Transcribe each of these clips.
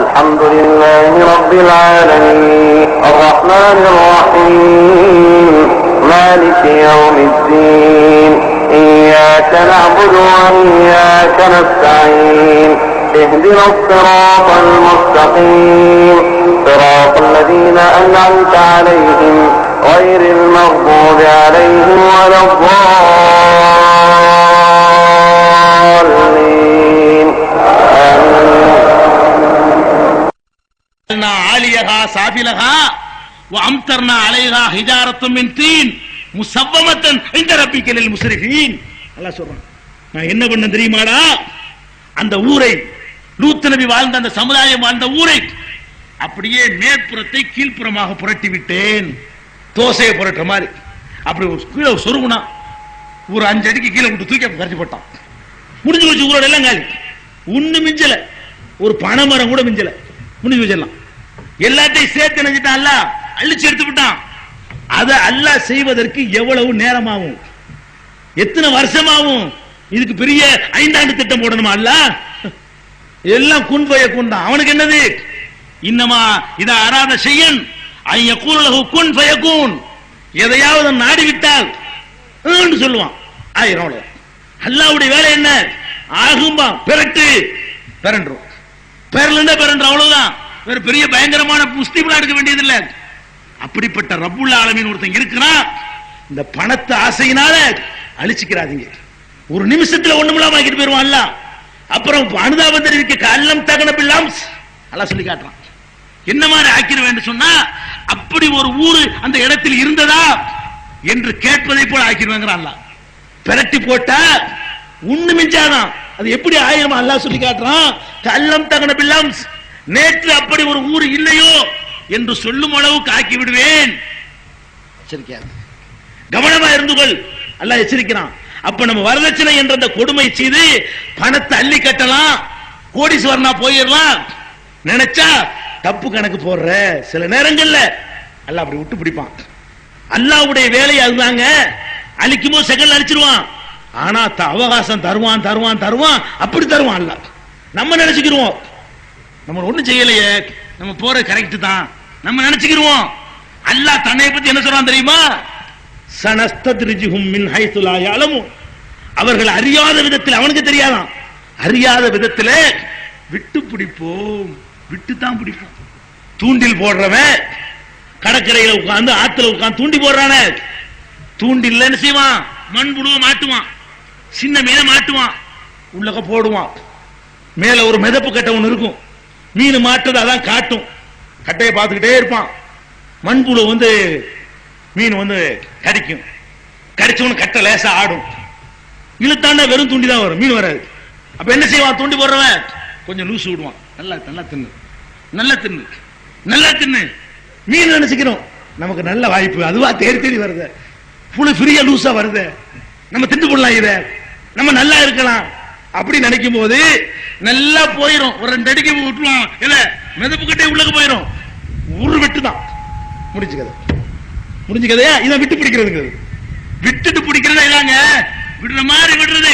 الحمد لله رب العالمين الرحمن الرحيم مالك يوم الدين إياك نعبد وإياك نستعين اهدنا الصراط المستقيم صراط الذين أنعمت عليهم غير المغضوب عليهم ولا الضالين عاليها سافلها وأمطرنا عليها حجارة من طين مسومة عند ربك للمسرفين. அல்லாஹ் சொல்றான், நான் என்ன பண்ண தெரியுமாடா, அந்த ஊரை லூத் நபி வாழ்ந்த அந்த சமுதாயம் வாழ்ந்த ஊரை அப்படியே மேற்புறத்தை கீழ்ப்புறமாக புரட்டி விட்டேன். தோசையை புரட்டுற மாதிரி அப்படி கீழே சொருகுனா ஒரு 5 அடிக்கு கீழே விட்டு தூக்கி கரைச்சி போட்டான். முடிஞ்சு வச்சு ஊரோட எல்லாம் காலி, ஒண்ணு மிஞ்சல, ஒரு பனைமரம் கூட மிஞ்சல, முடிஞ்சு வச்சிடலாம். எல்லாத்தையும் சேர்த்து நினைச்சிட்டான், அழிச்சு எடுத்து விட்டான். அதை அல்லாஹ் செய்வதற்கு எவ்வளவு நேரமாகும், எத்தனை வருஷமாகும்? இதுக்கு பெரிய 5 ஆண்டு திட்டம் போடணுமா? அல்லாஹ் எல்லாம் குன் ஃபயகுன் தான். அவனுக்கு என்னது, இன்னமா இதா அராத ஷையன் ஐ யகூல் லஹு குன் ஃபயகுன், எதையாவது நாடி விட்டால் சொல்லுவான், ஆயிரம். அல்லாஹ்வுடைய வேலை என்ன, ஆகும்பா பெரட்டு பெரண்டுரும், பெரலன்னா பெரண்டுரும், அவ்வளவுதான். வேற பெரிய பயங்கரமான முஸ்லிம்லாம் எடுக்க வேண்டியது இல்ல. அப்படிப்பட்ட ரப்புல் ஆலமீன் ஒருத்தன் இருக்கிறான். இந்த பணத்தை ஆசையினால அழிச்சுக்கிறாதீங்க, ஒரு நிமிஷத்துல ஒண்ணுமில்லாம ஆக்கிட்டு போயிருவான் அல்லாஹ். அப்புறம் அனுதாபம் தெரிவிக்க கல்லம் தகன பில்லாம் அல்லாஹ் சொல்லி காட்டுறான். என்ன மாதிரி ஆக்கிடுவேன் சொன்னா, அப்படி ஒரு ஊரு அந்த இடத்தில் இருந்ததா என்று கேட்பதை போல ஆக்கிடுவாங்க அல்லாஹ். பெரட்டி போட்டா ஒண்ணு மிஞ்சாதான், அது எப்படி ஆயிரம் அல்லாஹ் சொல்லி காட்டுறான். கல்லம் தகன பில்லாம், நேற்று அப்படி ஒரு ஊர் இல்லையோ என்று சொல்லும் அளவுக்கு ஆக்கி விடுவேன். கவனமா இருந்துகள் அல்லாஹ் எச்சரிக்கிறான். அப்ப நம்ம வரதட்சணை என்ற அந்த கொடுமை செய்து பணத்தை அள்ளி கட்டலாம், கோடீஸ்வரனா போயிடலாம் நினைச்சா தப்பு கணக்கு போடுற. சில நேரங்கள்ல அல்லாஹ் அப்படி விட்டு பிடிப்பான். அல்லாஹ்வுடைய வேலை அதுதாங்க, அழிக்கும் போது செகண்ட் அழிச்சிருவான். ஆனா அவகாசம் தருவான் தருவான் தருவான், அப்படி தருவான் அல்லாஹ். நம்ம நினைச்சுக்கிருவோம் நம்ம ஒண்ணும் செய்யலையே, நம்ம போற கரெக்ட் தான் நம்ம நினைச்சுக்கிருவோம். அல்லாஹ் தன்னை பத்தி என்ன சொல்றான் தெரியுமா, சனஸ்தத்ரிஜுஹும் மின் ஹைது லா யஅலமூன், அவர்கள் அறியாத விதத்தில், அவனுக்கு தெரியாதான், அறியாத விதத்தில் விட்டு பிடிப்போம், விட்டு தான் பிடிப்போம். தூண்டில் போடுறவன் கடற்கரையில உட்கார்ந்து ஆத்துல உட்கார்ந்து தூண்டி போடுறான, தூண்டில் என்ன செய்வான், மண்புழுவ மாட்டுவான், சின்ன மீனை மாட்டுவான், உள்ளக போடுவான். மேல ஒரு மிதப்பு கட்டை ஒன்று இருக்கும், மீன் மாட்டுறது அதான் காட்டும், கட்டையை பார்த்துக்கிட்டே இருப்பான். மண்புழு மீன் கடிக்கும், கடிச்சவனு கட்டை லேசா ஆடும், இழுத்தாண்டா வெறும் தூண்டி தான் வரும், மீன் வராது. அப்ப என்ன செய்வான், தூண்டி போடுறவன் கொஞ்சம் லூசு விடுவான், நல்லா நல்லா தின்னு நல்லா தின்னு நல்லா தின்னு. மீன் நினைச்சுக்கிறோம் நமக்கு நல்ல வாய்ப்பு, அதுவா தேடி தேடி வருது, புழு ஃப்ரீயா லூசா வருது, நம்ம திண்டு போடலாம், இத நம்ம நல்லா இருக்கலாம் அப்படி நினைக்கும் போது நல்லா போயிரும். ஒரு 2 அடிக்கு விட்டுருவான், இல்ல மிதப்பு கிட்டே உள்ளக்கு போயிரும், ஒரு வெட்டு தான் முடிச்சுக்கது முடிஞ்சுக்கதையா. இதான் விட்டு பிடிக்கிறது, விட்டுட்டு பிடிக்கிறதா இல்லாங்க, விடுற மாதிரி விடுறது.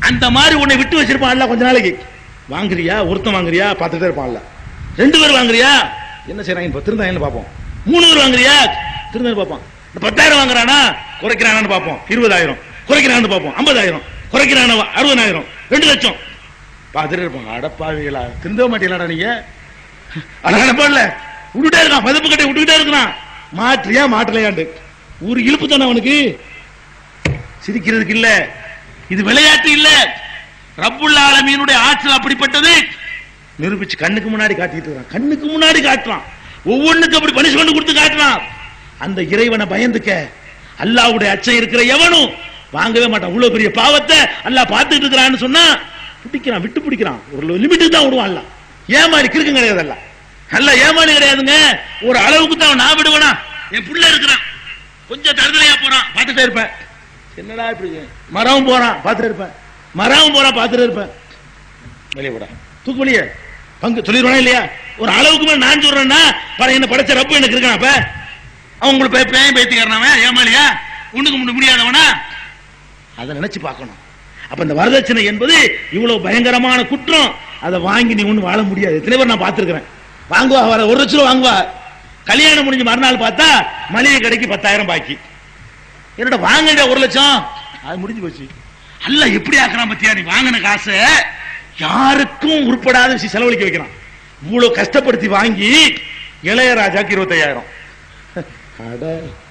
அந்த மாதிரி உன்னை விட்டு வச்சிருப்பான் கொஞ்ச நாளைக்கு. வாங்குறியா, ஒருத்தன் வாங்குறியா பார்த்துட்டே இருப்பான்ல, 2 பேர் வாங்குறியா என்ன செய்யறாங்க திருந்தாங்கன்னு பார்ப்போம், 3 பேர் வாங்குறியா திருந்த பார்ப்பான். 10,000 வாங்குறானா குறைக்கிறானு பார்ப்போம், 20,000 குறைக்கிறான்னு பார்ப்போம், 50,000 குறைக்கிறான 60,000 2 லட்சம் பார்த்துட்டு இருப்பாங்க. அடப்பாவிகளா, திருந்த மாட்டீங்களா நீங்க, அடப்படல விட்டுட்டே இருக்கான், மதப்பு கட்டை விட்டுக்கிட்டே இருக்கிறான். மாற்றியா மாட்டலையாண்டு ஒரு இழுப்பு தானே அவனுக்கு, சிரிக்கிறதுக்கு இல்ல, இது விளையாட்டு இல்ல. ரப்புல் ஆலமீனுடைய ஆற்றல் அப்படிப்பட்டது நிரூபிச்சு கண்ணுக்கு முன்னாடி காட்டிட்டு இருக்கான், கண்ணுக்கு முன்னாடி காட்டுறான், ஒவ்வொன்றுக்கு அப்படி பனிஷ்மெண்ட் கொடுத்து காட்டுறான். அந்த இறைவனை பயந்துக்க, அல்லாஹ்வுடைய அச்சம் இருக்கிற எவனும் வாங்கவே மாட்டான். இவ்வளவு பெரிய பாவத்தை அல்லாஹ் பார்த்துட்டு இருக்கிறான்னு சொன்னா பிடிக்கிறான், விட்டு பிடிக்கிறான், ஒரு லிமிட்டுக்கு தான் விடுவான். அல்லாஹ் ஏமாறி கிறுக்கு கிடையாது, அல்லாஹ் ஏமாறி கிடையாதுங்க. ஒரு அளவுக்கு தான் நான் விடுவேனா, என் புள்ள இருக்கிறான் கொஞ்சம் தருதலையா போறான் பார்த்துட்டே இருப்பேன், என்னடா இப்படி மரம் போறான் பார்த்துட்டு இருப்பேன், மரம் போறான் பார்த்துட்டு இருப்பேன், வெளியே போடா தூக்கு வெளியே பங்கு சொல்லிடுவானா இல்லையா. ஒரு அளவுக்கு மேல நான் சொல்றேன்னா என்ன படைச்ச ரப்பு எனக்கு இருக்கான், அப்ப அவங்களுக்கு பேத்திக்காரனவன் ஏமாலியா ஒண்ணுக்கு முடியாதவனா, அதை நினைச்சு பார்க்கணும். அப்ப இந்த வரதட்சணை என்பது இவ்வளவு பயங்கரமான குற்றம். அதை வாங்கி நீ ஒண்ணு வாழ முடியாது. எத்தனை பேர் நான் பார்த்திருக்கிறேன். வாங்குவா, வர 1 லட்சம் ரூபா வாங்குவா, கல்யாணம் முடிஞ்சு மறுநாள் பார்த்தா மளிகை கடைக்கு 10,000 பாக்கி. என்னோட வாங்க 1 லட்சம், அது முடிஞ்சு போச்சு. அல்ல எப்படி ஆக்குறான் பத்தியா, நீ வாங்கின காசை யாருக்கும் உருப்படாத விஷயம் செலவழிக்க வைக்கிறான். இவ்வளவு கஷ்டப்படுத்தி வாங்கி இளையராஜாக்கு 25,000.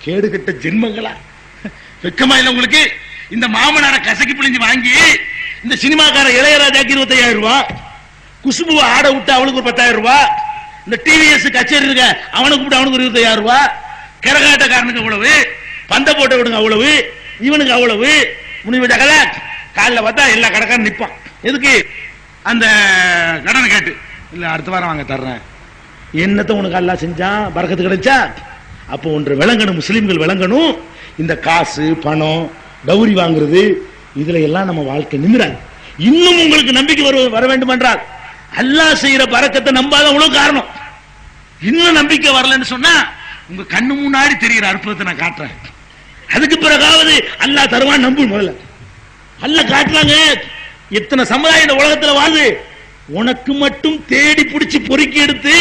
கேடு கட்ட ஜென்மங்களா, வெக்கமா இல்ல உங்களுக்கு? இந்த மாமனார கசக்கி பிழிஞ்சு வாங்கி இந்த சினிமாக்கார இளையராஜாக்கு 25,000 ரூபாய், குசுபு ஆட விட்டு அவளுக்கு ஒரு 10,000 ரூபாய், இந்த டிவிஎஸ் கச்சேரி இருக்க அவனுக்கு கூப்பிட்டு அவனுக்கு ஒரு 25,000 ரூபாய், கரகாட்டக்காரனுக்கு அவ்வளவு, பந்த போட்ட விடுங்க அவ்வளவு, இவனுக்கு அவ்வளவு. முடிவு கதை காலில் பார்த்தா எல்லா கடைக்காரன் நிற்பான். எதுக்கு? அந்த கடனை கேட்டு, இல்ல அடுத்த வாரம் வாங்க தர்றேன். என்னத்தை உனக்கு அல்லா செஞ்சான், பரக்கத்து கிடைச்சா? அப்போ ஒன்று விளங்கணும், முஸ்லிம்கள் விளங்கணும். இந்த காசு பணம் டௌரி வாங்குறது இதுல எல்லாம் நம்ம வாழ்க்கை நிமிராது. இன்னும் உங்களுக்கு நம்பிக்கை வர வேண்டும் என்றால் அல்லாஹ் செய்யற பரக்கத்தை நம்பாத உங்களுக்கு காரணம். இன்னும் நம்பிக்கை வரலன்னு சொன்னா உங்க கண்ணு முன்னாடி தெரிகிற அற்புதத்தை நான் காட்டுறேன். அதுக்கு பிறகாவது அல்லாஹ் தருவான் நம்பு. முதல்ல அல்லாஹ் காட்டுறாங்க. எத்தனை சமுதாயம் இந்த உலகத்துல வாழுது, உனக்கு மட்டும் தேடி பிடிச்சி பொறுக்கி எடுத்து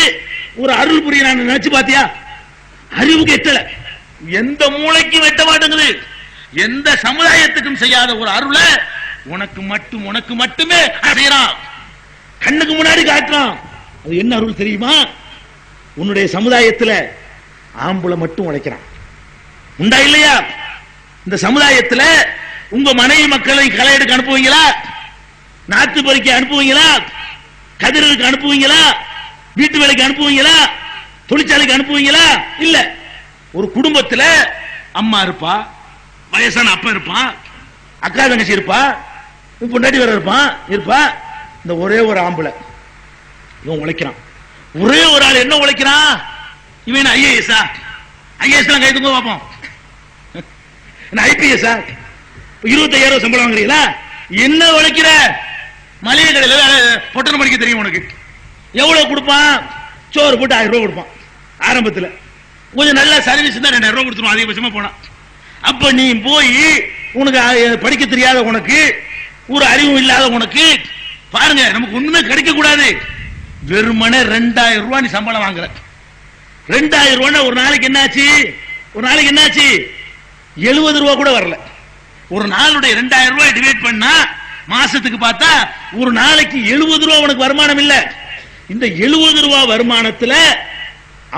ஒரு அருள் புரிய நான் நினைச்சு பாத்தியா? அறிவுக்கு எட்டல, எந்த மூளைக்கு வெட்ட மாட்டேங்குது. எந்த சமுதாயத்துக்கும் செய்யாத ஒரு அருளை உனக்கு மட்டுமே செய்யறான், கண்ணுக்கு முன்னாடி காட்டுறான். அது என்ன அருள் தெரியுமா? உன்னுடைய சமுதாயத்தில் ஆம்பளை மட்டும் உழைக்கிறான், உண்டா இல்லையா? இந்த சமுதாயத்தில் உங்க மனைவி மக்களை களை எடுக்க அனுப்புவீங்களா? நாத்து பறிக்க அனுப்புவீங்களா? கதிருக்கு அனுப்புவீங்களா? வீட்டு வேலைக்கு அனுப்புவீங்களா? தொழிற்சாலைக்கு அனுப்புவீங்களா? இல்ல. ஒரு குடும்பத்தில் அம்மா இருப்பா, வயசான அப்பா இருப்பான், அக்கா தங்கச்சி இருப்பா, பொண்டாட்டி வேற இருப்பா. இந்த ஒரே ஒரு ஆம்பளை இவன் உழைக்கிறான். ஒரே ஒரு ஆள் என்ன உழைக்கிறான்? இவன் ஐஏஎஸ் ஐஏஎஸ் கைதுங்க பார்ப்போம். ஐபிஎஸ் 25,000 சம்பளம் வாங்குறீங்களா? என்ன உழைக்கிற? மளிகை கடையில் பொட்டணம் படிக்க தெரியும் உனக்கு? எவ்வளவு கொடுப்பான்? சோறு போட்டு 1000 ரூபாய் கொடுப்பான். ஆரம்பத்தில் கொஞ்சம் நல்ல சர்வீஸ் தான் 2000 ரூபாய் கொடுத்துருவோம் அதிகபட்சமா போனா. அப்ப நீ போய் உனக்கு படிக்க தெரியாத உனக்கு, ஒரு அறிவும் இல்லாத உனக்கு, பாருங்க நமக்கு ஒண்ணுமே கிடைக்க கூடாது. வெறுமனே 2000 ரூபாய் நீ சம்பளம் வாங்குற. 2000 ரூபாய் ஒரு நாளைக்கு என்னாச்சு? 70 ரூபாய் கூட வரல. ஒரு நாளுடைய 2000 ரூபாய் டிவைட் பண்ணா மாசத்துக்கு பார்த்தா ஒரு நாளைக்கு 70 ரூபாய் உனக்கு வருமானம் இல்ல. இந்த 70 ரூபாய் வருமானத்துல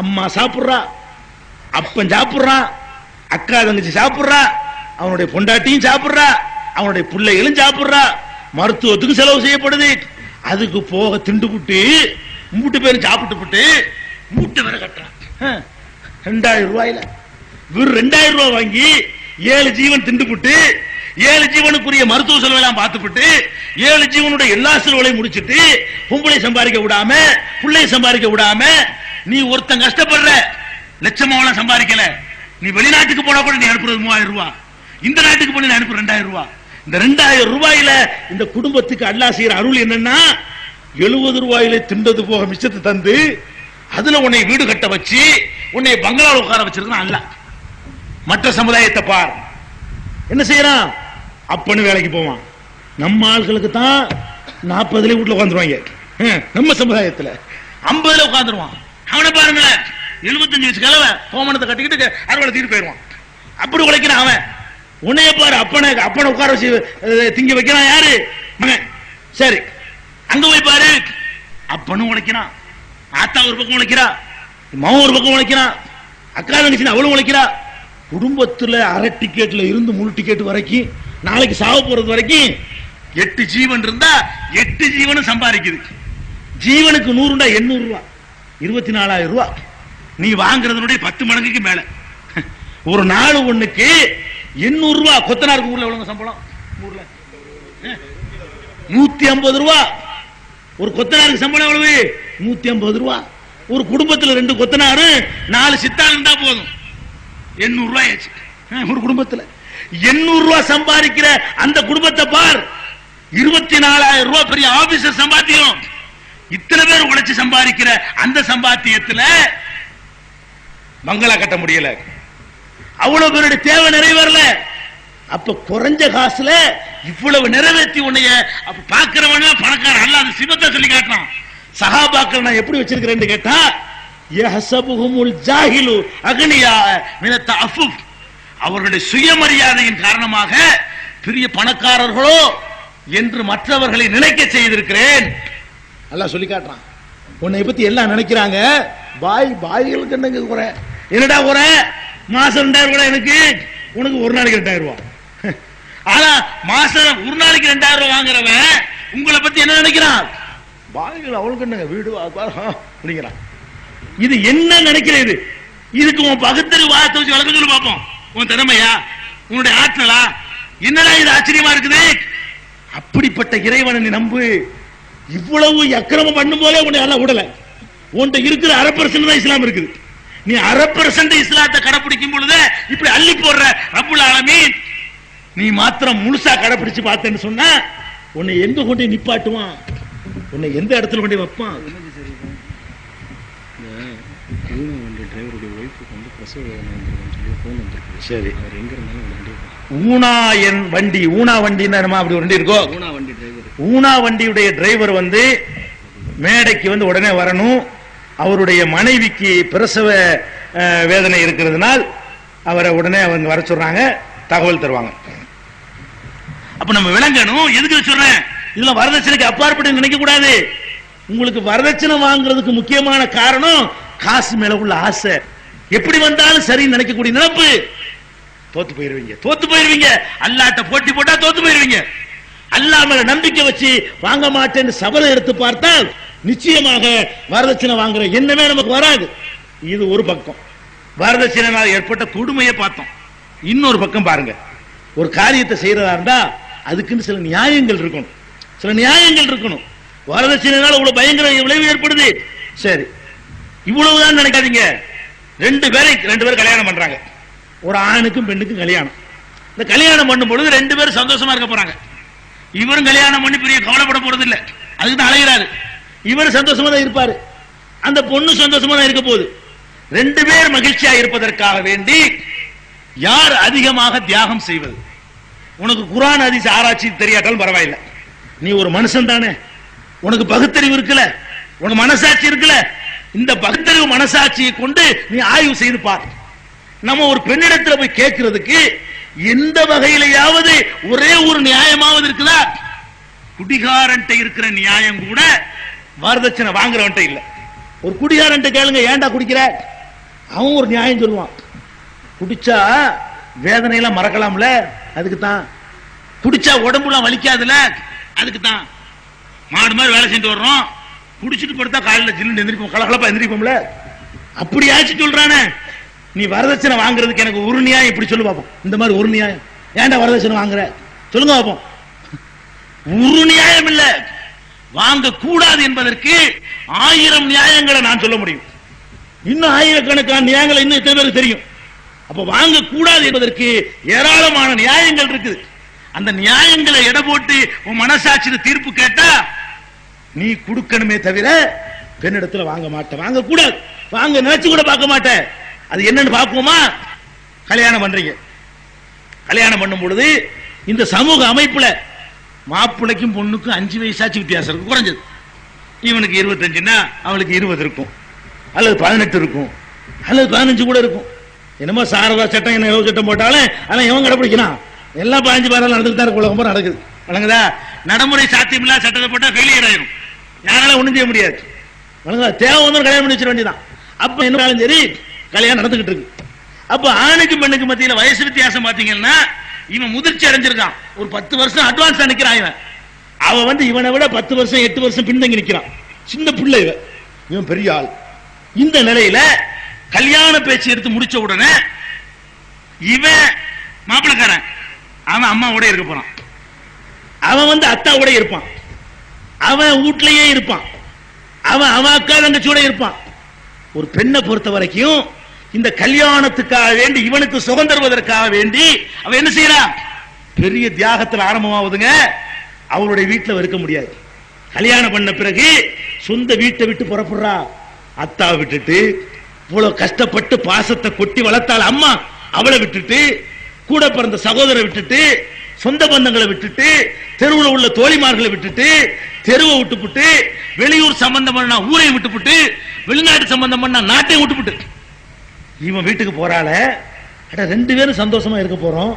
அம்மா சாப்பிடுறா, அப்பன் சாப்பிடுறான், அக்கா தங்கச்சி சாப்பிடுறா, அவனுடைய பொண்டாட்டியும் சாப்பிடுறா, அவனுடைய பிள்ளைகளும் சாப்பிடுறா, மருத்துவத்துக்கு செலவு செய்யப்படுது. அதுக்கு போக திண்டுபுட்டு மூட்டு பேரும் சாப்பிட்டு மூட்டை வேற கட்டுறான். 2000 ரூபாயில வெறும் 2000 ரூபாய் வாங்கி 7 ஜீவன் திண்டுபுட்டு 7 ஜீவனுக்குரிய மருத்துவ செலவெல்லாம் பார்த்துட்டு 7 ஜீவனுடைய எல்லா செலவுகளையும் முடிச்சுட்டு பொம்பளை சம்பாதிக்க விடாம, பிள்ளை சம்பாதிக்க விடாம, நீ ஒருத்தன் கஷ்டப்படுற லட்சமாவெல்லாம் சம்பாதிக்கல. நீ வெளிநாட்டுக்கு போனா கூட நீ அனுப்புறது 3000 ரூபாய், இந்த நாட்டுக்கு போன அனுப்பு 2000 ரூபாய். இந்த 2000 ரூபாயில இந்த குடும்பத்துக்கு அல்லாஹ் செய்யற அருள் என்னன்னா 70 ரூபாயில திண்டது போக மிச்சத்தை தந்து அதுல உன்னை வீடு கட்ட வச்சு உன்னை பங்களாவில் உட்கார வச்சிருக்கான் அல்லாஹ். மற்ற சமுதாயத்தை பார், என்ன செய்யறான்? அப்பன்னு வேலைக்கு போவான். நம்ம ஆட்களுக்கு தான் 40 வீட்டுல உட்காந்துருவாங்க. நம்ம சமுதாயத்துல 50 உட்காந்துருவான். அவனை பாருங்க 75 வயசு கலவை கோமணத்தை கட்டிக்கிட்டு அறுவடை தீட்டு போயிடுவான். அப்படி உழைக்கிறான் அவன். உன்னைய பாரு, அப்பனை உட்கார வச்சு திங்க வைக்கிறான் யாரு? மகன். சரி, அங்க போய் பாரு, அப்பனும் உழைக்கிறான், ஆத்தா ஒரு பக்கம் உழைக்கிறா, மகன் ஒரு பக்கம் உழைக்கிறான், அக்கா தங்கச்சி அவளும் உழைக்கிறா. குடும்பத்துல அரை டிக்கெட்ல இருந்து முழு டிக்கெட் வரைக்கும் நாளைக்கு சாவ போறது வரைக்கும் 8 ஜீவன் இருந்தா 8 ஜீவனும் சம்பாதிக்குது. ஜீவனுக்கு 100 800 ரூபாய், 24,000 ரூபாய். நீ வாங்குறதுனுடைய 10 மடங்குக்கு மேல. ஒரு நாள் ஒண்ணுக்கு 800 ரூபாய். கொத்தனாருக்கு ஊர்ல எவ்வளவு சம்பளம்? ஊர்ல 150 ரூபாய். ஒரு கொத்தனாருக்கு சம்பளம் எவ்வளவு? 150 ரூபாய். ஒரு குடும்பத்தில் 2 கொத்தனாரு 4 சித்தாள் இருந்தா போதும், 800 ரூபாய் ஆச்சு. ஒரு குடும்பத்தில் 800 ரூபாய் சம்பாதிக்கிற அந்த குடும்பத்தை பார். 24,000 ரூபாய் பெரிய ஆபீசர் சம்பாத்தியம். இத்தனை பேர் உழைச்சு சம்பாதிக்கிற அந்த சம்பாத்தியத்துல பங்களா கட்ட முடியல, அவ்வளவு பேருடைய தேவை நிறைவேறல. அப்ப குறைஞ்ச காசுல இவ்வளவு நிறைவேற்றி உன்னைய அப்ப பாக்குறவன பணக்காரன் அல்ல, அது சிவத்தை சொல்லி காட்டுறான். சஹாபாக்கள் நான் எப்படி வச்சிருக்கிறேன்னு கேட்டா, யஹ்சபுஹுமுல் ஜாஹிலு அக்னியா மினத் தஅஃபுஃப், அவர்களுடைய சுயமரியாதையின் காரணமாக பெரிய பணக்காரர்களோ என்று மற்றவர்களை நினைக்க செய்திருக்கிறேன். அல்லாஹ் சொல்லி காட்டுறான். உன்னை பத்தி எல்லாம் நினைக்கிறாங்க. பாய்களுக்கு என்னங்க குறை? என்னடா குறை? மாசம் 2000 ரூபாய் எனக்கு, உனக்கு ஒரு நாளைக்கு 2000 ரூபாய். ஆனா மாசம் ஒரு நாளைக்கு 2000 ரூபாய் வாங்குறவன் உங்களை பத்தி என்ன நினைக்கிறான்? பாய்கள் அவளுக்கு என்னங்க வீடு அப்படிங்கிறான். இது என்ன நினைக்கிறது? இதுக்கு உன் பகுத்தறிவு வார்த்தை வச்சு வழக்க சொல்லி பார்ப்போம். உன் திறமையா, உன்னுடைய ஆற்றலா? என்னடா இது ஆச்சரியமா இருக்குது? அப்படிப்பட்ட இறைவனை நீ நம்பு. இவ்வளவு அக்கிரமம் பண்ணும் போதே உன்னை எல்லாம் விடல. உன்கிட்ட இருக்கிற 1/2% தான் இஸ்லாம் இருக்குது. நீ 1/2% இஸ்லாத்தை கடைபிடிக்கும் பொழுது இப்படி அள்ளி போடுற ரப்புல் ஆலமீன், நீ மாத்திரம் முழுசா கடைபிடிச்சு பார்த்தேன்னு சொன்னா உன்னை எங்க கொண்டு நிப்பாட்டுவான்? உன்னை எந்த இடத்துல கொண்டு வைப்பான்? சரி, ஊனா வண்டி, ஊனா வண்டி அப்படி வண்டி இருக்கோ, ஊனா வண்டியுடைய டிரைவர் வந்து மேடைக்கு வந்து உடனே வரணும். அவருடைய மனைவிக்கு பிரசவ வேதனை இருக்கிறதுனால் அவரை உடனே அவங்க வர சொல்றாங்க, தகவல் தருவாங்க. அப்ப நம்ம விளங்கணும். எதுக்கு சொல்றேன்? இதுல வரதட்சணைக்கு அப்பாற்பட்டு நினைக்க கூடாது. உங்களுக்கு வரதட்சணை வாங்குறதுக்கு முக்கியமான காரணம் காசு மேல உள்ள ஆசை. எப்படி வந்தாலும் சரி நினைக்கக்கூடிய நினைப்பு. தோத்து போயிருவீங்க. அல்லாட்ட போட்டி போட்டா தோத்து போயிருவீங்க. அல்லாஹ் மேல நம்பிக்கை வச்சு வாங்க மாட்டேன்னு சபதம் எடுத்து பார்த்தால் நிச்சயமாக வரதட்சணை வாங்குற எண்ணமே நமக்கு வராது. இது ஒரு பக்கம். வரதட்சணையால் ஏற்பட்ட கொடுமையை பார்த்தோம். இன்னொரு பக்கம் பாருங்க, ஒரு காரியத்தை செய்யறதா இருந்தா அதுக்குன்னு சில நியாயங்கள் இருக்கணும். வரதட்சணையால இவ்வளவு பயங்கர விளைவு ஏற்படுது. சரி, இவ்வளவுதான் நினைக்காதீங்க. ரெண்டு பேர் கல்யாணம் பண்றாங்க. ஒரு ஆணுக்கும் பெண்ணுக்கும் கல்யாணம். இந்த கல்யாணம் பண்ணும் பொழுது 2 பேரும் சந்தோஷமா இருக்க போறாங்க. இவரும் கல்யாணம் பண்ணி பெரிய கவலைப்பட போறது இல்ல, அதுக்கு தான் அலைகிறாரு. இவர் சந்தோஷமா தான் இருப்பாரு, அந்த பொண்ணு சந்தோஷமா தான் இருக்க போகுது. 2 பேர் மகிழ்ச்சியா இருப்பதற்காக வேண்டி யார் அதிகமாக தியாகம் செய்வது? உனக்கு குர்ஆன் ஹதீஸ் ஆராய்ச்சி தெரியாட்டாலும் பரவாயில்லை, நீ ஒரு மனுஷன் தானே, உனக்கு பகுத்தறிவு இருக்குல்ல, உனக்கு மனசாட்சி இருக்குல்ல, இந்த பகுத்தறிவு மனசாட்சியை கொண்டு நீ ஆய்வு செய்து பார். நம்ம ஒரு பெண்ணிடத்தில் போய் கேட்கிறதுக்கு எந்த வகையிலையாவது ஒரே ஒரு நியாயமாவது இருக்குதா? குடிகாரன்ட்ட இருக்கிற நியாயம் கூட வரதட்சணை வாங்குறவன்ட்ட இல்ல. ஒரு குடிகாரன்ட்ட கேளுங்க, ஏன்டா குடிக்கிற? அவன் ஒரு நியாயம் சொல்லுவான். குடிச்சா வேதனையெல்லாம் மறக்கலாம்ல, அதுக்கு தான். குடிச்சா உடம்புலாம் வலிக்காதுல, அதுக்கு தான். மாடு மாதிரி வேலை செஞ்சு வர்றோம், குடிச்சிட்டு படுத்தா காலையில் ஜில்லுன்னு எந்திரிப்போம், கலகலப்பா எந்திரிப்போம்ல, அப்படியாச்சும் சொல்றானே. நீ வரதட்சணை வாங்குறதுக்கு எனக்கு ஒரு நியாயம் இப்படி சொல்லு பாப்போம். இந்த மாதிரி ஒரு நியாயம், ஏன்டா வரதட்சணை வாங்குற சொல்லுங்க பாப்போம். ஒரு நியாயம் இல்ல. வாங்க கூடாது என்பதற்கு 1000 நியாயங்களை நான் சொல்ல முடியும். இன்னும் ஆயிரக்கணக்கான நியாயங்கள் இன்னும் எத்தனை பேருக்கு தெரியும். அப்ப வாங்க கூடாது என்பதற்கு ஏராளமான நியாயங்கள் இருக்குது. அந்த நியாயங்களை எடை போட்டு உன் மனசாட்சியில் தீர்ப்பு கேட்டா நீ கொடுக்கணுமே தவிர பெண்ணிடத்துல வாங்க மாட்டேன், வாங்க கூடாது, வாங்க நினைச்சு கூட பார்க்க மாட்டேன். அது என்னன்னு பார்ப்போமா? கல்யாணம் பண்றீங்க. கல்யாணம் பண்ணும் பொழுது இந்த சமூக அமைப்புல மாப்பிள்ளைக்கும் பொண்ணுக்கும் 5 வயசாச்சு வித்தியாசம் இருக்கு, குறைஞ்சது. இவனுக்கு 25ன்னா அவளுக்கு 20 இருக்கும், அல்லது 18 இருக்கும், அல்லது 15 கூட இருக்கும். என்னமோ சாரதா சட்டம் என்ன எவ்வளவு சட்டம் போட்டாலும் அதெல்லாம் எவன் கடைபிடிக்கிறான்? எல்லாம் 15 நடந்துட்டு தான் உலகம் போற நடக்குது. வழங்குதா? நடைமுறை சாத்தியம் இல்லாத சட்டத்தை போட்டா ஃபெயிலியர் ஆயிரும், யாரால ஒண்ணும் செய்ய முடியாது. வழங்குதா? தேவை வந்து கல்யாணம் பண்ணி வச்சிட வேண்டியதான். அப்ப என்ன சரி கல்யாணம் நடந்துகிட்டு இருக்கு. அப்ப ஆணுக்கு பெண்ணுக்கு மத்தியில வயசு வித்தியாசம் பாத்தீங்கன்னா இவன் முதிர்ச்சி அடைஞ்சிருக்கான், ஒரு 10 வருஷம் அட்வான்ஸா நிக்கிறான். அவன் வந்து இவனை விட 10 வருஷம் 8 வருஷம் பின்தங்கி நிக்கிறான். சின்ன பிள்ளை இவன் பெரிய ஆள். இந்த நிலையில கல்யாண பேச்சு எடுத்து முடிச்ச உடனே இவன் மாப்பிளக்காரன், அவன் அம்மாவோட இருக்க போறான், அவன் வந்து அத்தாவோட இருப்பான், அவன் வீட்லயே இருப்பான், அவன் அக்கா தங்கச்சியோட இருப்பான். ஒரு பெண்ணை பொறுத்த வரைக்கும் இந்த கல்யாணத்துக்காக வேண்டி இவனுக்கு சுகம் தருவதற்காக வேண்டி அவன் என்ன செய்யறான்? பெரிய தியாகத்தில் ஆரம்பமாவதுங்க. அவளுடைய வீட்டில் இருக்க முடியாது. கல்யாணம் பண்ண பிறகு சொந்த வீட்டை விட்டு புறப்படுறா. அத்தாவை விட்டுட்டு, இவ்வளவு கஷ்டப்பட்டு பாசத்தை கொட்டி வளர்த்தாள் அம்மா, அவளை விட்டுட்டு கூட பிறந்த சகோதரரை விட்டுட்டு, சொந்த பந்தங்களை விட்டுட்டு, தெருவுல உள்ள தோழிமார்களை விட்டுட்டு, தெருவை விட்டுப்புட்டு, வெளியூர் சம்பந்தம் பண்ணா ஊரையும் விட்டுப்புட்டு, வெளிநாட்டு சம்பந்தம் பண்ணா நாட்டையும் விட்டுப்புட்டு இவன் வீட்டுக்கு போறாள. ரெண்டு பேரும் சந்தோஷமா இருக்க போறோம்.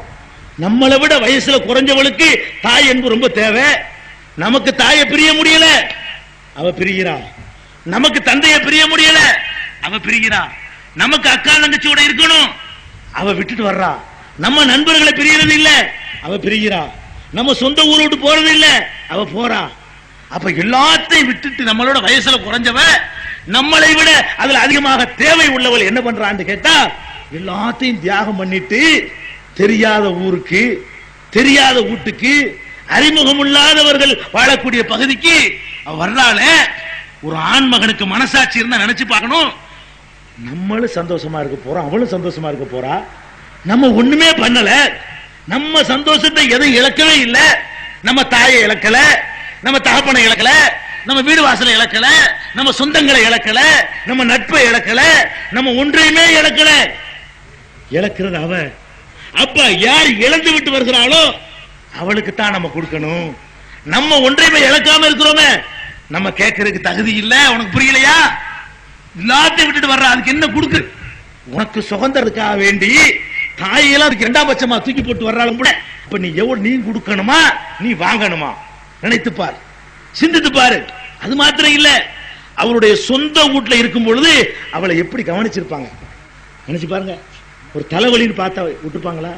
நம்மளை விட வயசுல குறைஞ்சவளுக்கு தாய் என்பது ரொம்ப தேவை. நமக்கு தாயை பிரிய முடியல, அவ பிரிகிறா. நமக்கு தந்தையை பிரிய முடியல, அவ பிரிகிறா. நமக்கு அக்கா தங்கச்சியோட இருக்கணும், அவ விட்டுட்டு வர்றா. நம்ம நண்பர்களை பிரியறது இல்ல, அவ பிரிகிறா. நம்ம சொந்த ஊரை விட்டு போறது இல்ல, அவ போறா. அப்ப எல்லாத்தையும் விட்டுட்டு நம்மளோட வயசுல குறைஞ்சவ, நம்மளை விட அதுல அதிகமாக தேவை உள்ளவள் என்ன பண்றான்னு கேட்டா, எல்லாத்தையும் தியாகம் பண்ணிட்டு தெரியாத ஊருக்கு, தெரியாத வீட்டுக்கு, அறிமுகம் இல்லாதவர்கள் வாழக்கூடிய பகுதிக்கு வர்றால. ஒரு ஆண் மகனுக்கு மனசாட்சி இருந்தா நினைச்சு பார்க்கணும், நம்மளும் சந்தோஷமா இருக்க போறோம், அவளும் சந்தோஷமா இருக்க போறா. நம்ம ஒண்ணுமே பண்ணல, நம்ம சந்தோஷத்தை எதையும் இழக்கவே இல்லை. நம்ம தாயை இழக்கல, நம்ம தகப்பனை இழக்கல, நம்ம வீடு வாசலை இழக்கல, நம்ம சொந்தங்களை இழக்கல, நம்ம நட்பை இழக்கல, நம்ம ஒன்றையுமே இழக்கல. இழக்கிறது அவ. அப்ப யார் இழந்து விட்டு வருகிறாளோ அவளுக்கு தான் நம்ம கொடுக்கணும். நம்ம ஒன்றையுமே இழக்காம இருக்கிறோமே, நம்ம கேட்கறதுக்கு தகுதி இல்ல. உனக்கு புரியலையா? எல்லாத்தையும் விட்டுட்டு வர்ற, அதுக்கு என்ன கொடுக்கு? உனக்கு சுதந்திரத்துக்காக வேண்டி தாயெல்லாம் அதுக்கு இரண்டாம் பட்சமா தூக்கி போட்டு வர்றாலும் கூட, இப்ப நீ எவ்வளவு நீ கொடுக்கணுமா நீ வாங்கணுமா நினைத்து பாரு, சிந்தித்து பாரு. அது மாத்திரம் இல்ல, அவருடைய சொந்த வீட்டுல இருக்கும் பொழுது அவளை எப்படி கவனிச்சிருப்பாங்க நினைச்சு பாருங்க. ஒரு தலைவலின்னு பார்த்தா விட்டுருப்பாங்களா?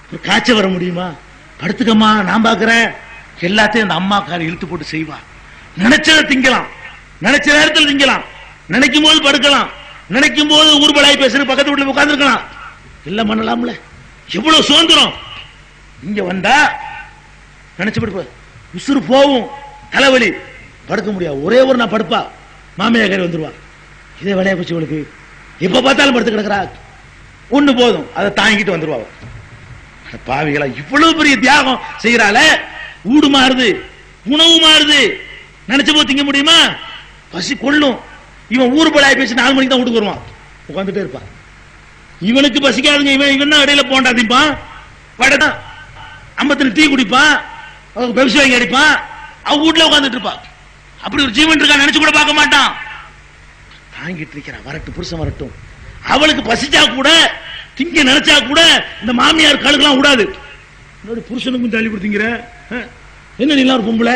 ஒரு காய்ச்சல் வர முடியுமா? படுத்துக்கம்மா நான் பாக்குறேன், எல்லாத்தையும் அந்த அம்மாக்கார இழுத்து போட்டு செய்வா. நினைச்சதை திங்கலாம், நினைச்ச நேரத்தில் திங்கலாம், நினைக்கும் போது படுக்கலாம், நினைக்கும் போது ஊர்வலாய் பேசுறது பக்கத்து வீட்டுல உட்கார்ந்து இருக்கலாம், எல்லாம் பண்ணலாம்ல. எவ்வளவு சுதந்திரம்! இங்க வந்தா நினைச்சு படுப்ப, உசுறு போவும், தலைவலி, படுக்க முடியாது. ஒரே ஒரு நான் படுப்பா, மாமியார் வந்துருவா. இதே வேலையா போச்சு இவளுக்கு, எப்ப பார்த்தாலும் படுத்து கிடக்குறா. ஒண்ணு போதும், அதை தாங்கிட்டு வந்துருவா. பாவிகளா, இவ்வளவு பெரிய தியாகம் செய்யறால. ஊடு மாறுது, உணவு மாறுது, நினைச்ச போது திங்க முடியுமா? பசி கொள்ளும். இவன் ஊர்பலாய் பேசி 4 மணிக்கு தான் வீட்டுக்கு வருவான், உட்காந்துட்டே இருப்பான். இவனுக்கு பசிக்காதுங்க, இவன் இடையில போண்டா திப்பான், வடதான் 50 டீ குடிப்பான், பெப்சி வாங்கி அடிப்பான், அவ வீட்டுல உட்காந்துட்டு இருப்பான். அப்படி ஒரு ஜீவன் இருக்கா நினைச்சு கூட பார்க்க மாட்டான். தாங்கிட்டு இருக்கிறான், வரட்டும் புருஷன் வரட்டும். அவளுக்கு பசிச்சா கூட, திங்க நினைச்சா கூட இந்த மாமியார் கழுகெல்லாம் விடாது. புருஷனுக்கும் தள்ளி கொடுத்தீங்கிற என்ன, நீலாம் ஒரு பொம்பளை,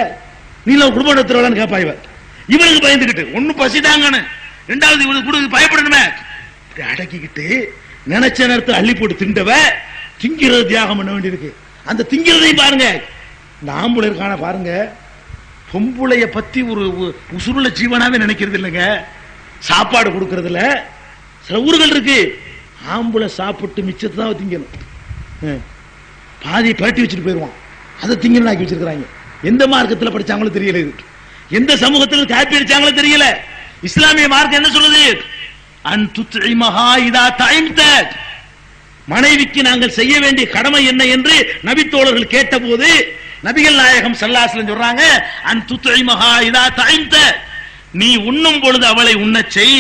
நீலாம் குடும்ப நடத்துறவளான்னு கேட்பா. இவனுக்கு பயந்துகிட்டு ஒன்னும் பசிதாங்கன்னு, ரெண்டாவது இவனுக்கு கூட பயப்படணுமே, அடக்கிக்கிட்டு நினைச்ச நேரத்தை அள்ளி போட்டு திண்டவ திங்கிறது தியாகம் பண்ண வேண்டியிருக்கு. அந்த திங்கிறதையும் பாருங்க. இந்த ஆம்பளை இருக்கான பாருங்க, பொம்பளைய பத்தி ஒரு உசுருள்ள ஜீவனாவே நினைக்கிறது இல்லைங்க. சாப்பாடு கொடுக்கறதுல சில ஊர்கள் இருக்கு, ஆம்பளை சாப்பிட்டு மிச்சத்தை தான் திங்கணும், பாதியை பரட்டி வச்சுட்டு போயிருவான், அதை திங்கணும் ஆக்கி வச்சிருக்கிறாங்க. எந்த மார்க்கத்தில் படிச்சாங்களும் தெரியல, இது எந்த சமூகத்தில் காப்பி அடிச்சாங்களோ தெரியல. இஸ்லாமிய மார்க்கம் என்ன சொல்லுது? மனைவிக்கு நாங்கள் செய்ய வேண்டிய கடமை என்ன என்று நபித்தோழர்கள் கேட்ட போது நபிகள் நாயகம் ஸல்லல்லாஹு அலைஹி வஸல்லம் சொல்றாங்க, அன் துத்இமஹா இதா தஅம்த, நீ உண்ணும் பொழுது அவளை உண்ணச் செய்.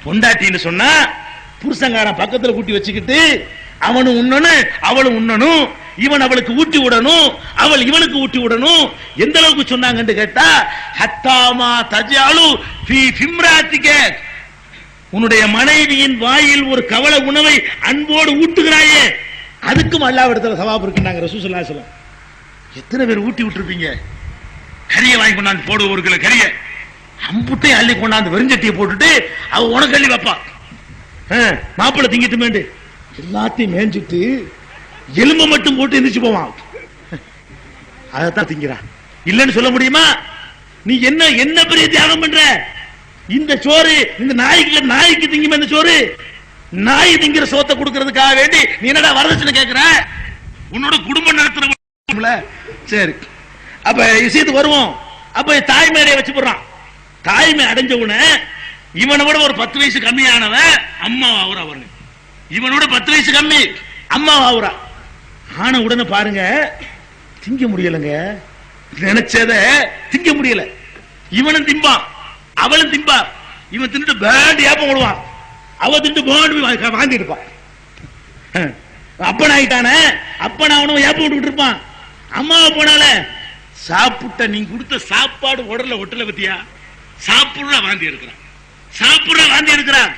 பொண்டாட்டின்னு சொன்னா புருஷங்காரன் பக்கத்துல கூட்டி வச்சுக்கிட்டு அவனும் உண்ணணும் அவளும் உண்ணணும், இவன் அவளுக்கு ஊட்டி விடணும் அவள் இவனுக்கு ஊட்டி விடணும். எந்த அளவுக்கு சொன்னாங்கன்னு கேட்டா, ஹத்தாமா தஜாலு ஃபீ ஃபிம்ராத்திக, உன்னுடைய மனைவியின் வாயில் ஒரு கவள உணவை அன்போடு ஊட்டுகிறாயே, அதுக்கும் அல்லாஹ்விடத்துல சவாப் இருக்குன்னாங்க ரசூல் ஸல்லல்லாஹு அலைஹி வஸல்லம். எத்தனை பேர் ஊட்டி விட்டுருப்பீங்க? கறியை வாங்கி கொண்டாந்து போடு, 1 கிலோ கறியை அம்புட்டை அள்ளி கொண்டாந்து வெறுஞ்சட்டியை போட்டுட்டு அவ உனக்கு அள்ளி வைப்பா, மாப்பிள்ளை திங்கிட்டு எல்லாத்தையும் மேஞ்சிட்டு எலும்பை மட்டும் போட்டு எந்திரிச்சு போவான். அதைத்தான் திங்கிறான். இல்லன்னு சொல்ல முடியுமா? நீ என்ன என்ன பெரிய தியாகம் பண்ற? இந்த சோறு இந்த நாய்க்கு திங்குமே, இந்த சோறு நாய் திங்கிற சோத்தை கொடுக்கறதுக்காக வேண்டி நீ என்னடா வரதட்சணை கேட்கிற? உன்னோட குடும்பம் நடத்துற. சரி, அப்ப விஷயத்துக்கு வருவோம். அப்ப தாய்மையை வச்சு போடுறான். தாய்மை அடைஞ்ச உடனே இவனை விட ஒரு 10 வயசு கம்மியானவன் அம்மா ஆகுறா. அவரு இவனோட 10 வயசு கம்மி, அம்மா ஆகுறா. ஆன உடனே பாருங்க, திங்க முடியலங்க, நினைச்சத திங்க முடியல. இவனும் திம்பான் அவளும் திம்பா. இவன் தின்னுட்டு பேண்ட் ஏப்பம் விடுவான், அவ தின்ட்டு பேண்ட் வாங்கிட்டு இருப்பான். அப்பன் ஆயிட்டானே, அப்பன் அவனும் ஏப்ப விட்டுக்கிட்டு இருப்பான். அம்மாவை போனால சாப்பிட்ட நீங்க கொடுத்த சாப்பாடு உடல்ல ஒட்டல பத்தியா, சாப்பிடுற வாந்தி எடுக்கிறான், சாப்பிடுற வாந்தி எடுக்கிறான்,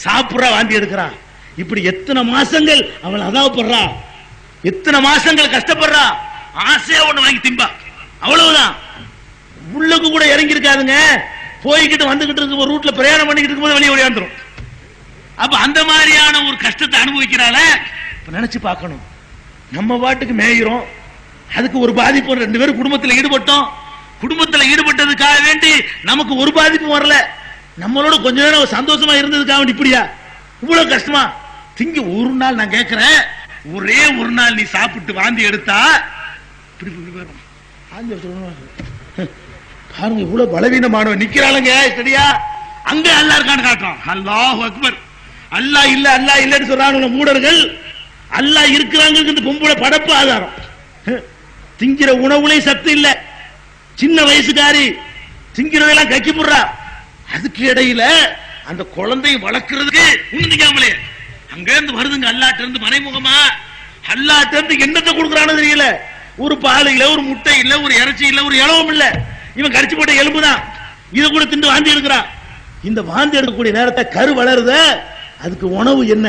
சாப்பிடுற வாந்தி எடுக்கிறான். இப்படி எத்தனை மாசங்கள் அவள் அதாவப்படுறா, எத்தனை மாசங்கள் கஷ்டப்படுறா. ஆசையா ஒண்ணு வாங்கி திம்பா, அவ்வளவுதான். உள்ளுக்கு கூட இறங்கி இருக்காதுங்க. போய்கிட்டு வந்துகிட்டு இருக்கும் ரூட்ல பிரயாணம் பண்ணிக்கிட்டு இருக்கும்போது வெளியே ஓடியாந்துரும். அப்ப அந்த மாதிரியான ஒரு கஷ்டத்தை அனுபவிக்கிறாள நினைச்சு பார்க்கணும். நம்ம பாட்டுக்கு மேயிறோம், அதுக்கு ஒரு பாதிப்பு. 2 பேரும் குடும்பத்தில் ஈடுபட்டோம், குடும்பத்தில் ஈடுபட்டதுக்காக வேண்டி நமக்கு ஒரு பாதிப்பு வரல. நம்மளோட கொஞ்ச நேரம் சந்தோஷமா இருந்ததுக்காக வேண்டி இப்படியா இவ்வளவு கஷ்டமா? திங்க ஒரு நாள் நான் கேட்கிறேன், ஒரே ஒரு நாள் நீ சாப்பிட்டு வாந்தி எடுத்தா பாருங்க, இவ்வளவு பலவீனமானவன் நிக்கிறாளுங்க. சரியா? அங்க அல்லா இருக்கான்னு காட்டுறோம். அல்லாஹ் அக்பர். அல்லாஹ் இல்ல அல்லாஹ் இல்லன்னு சொல்றாங்க மூடர்கள். அல்லாஹ் இருக்கிறாங்க பொம்பளை படப்பு ஆதாரம். திங்கிற உணவுலையும் சத்து இல்ல, சின்ன வயசுக்காரி திங்கிறதெல்லாம் கக்கி போடுறா. அதுக்கு இடையில அந்த குழந்தையை வளர்க்கறதுக்கு உணர்ந்திக்காமலே அங்க இருந்து வருதுங்க. அல்லாட்ட இருந்து மறைமுகமா அல்லாட்ட இருந்து என்னத்தை கொடுக்கறான்னு தெரியல. ஒரு பால் இல்ல, ஒரு முட்டை இல்ல, ஒரு இறைச்சி இல்ல, ஒரு இலவம் இல்ல. இவன் கடிச்சு போட்ட எலும்புதான். இதை கூட திண்டு வாந்தி எடுக்கிறான். இந்த வாந்தி எடுக்கக்கூடிய நேரத்தை கரு வளருத, அதுக்கு உணவு என்ன?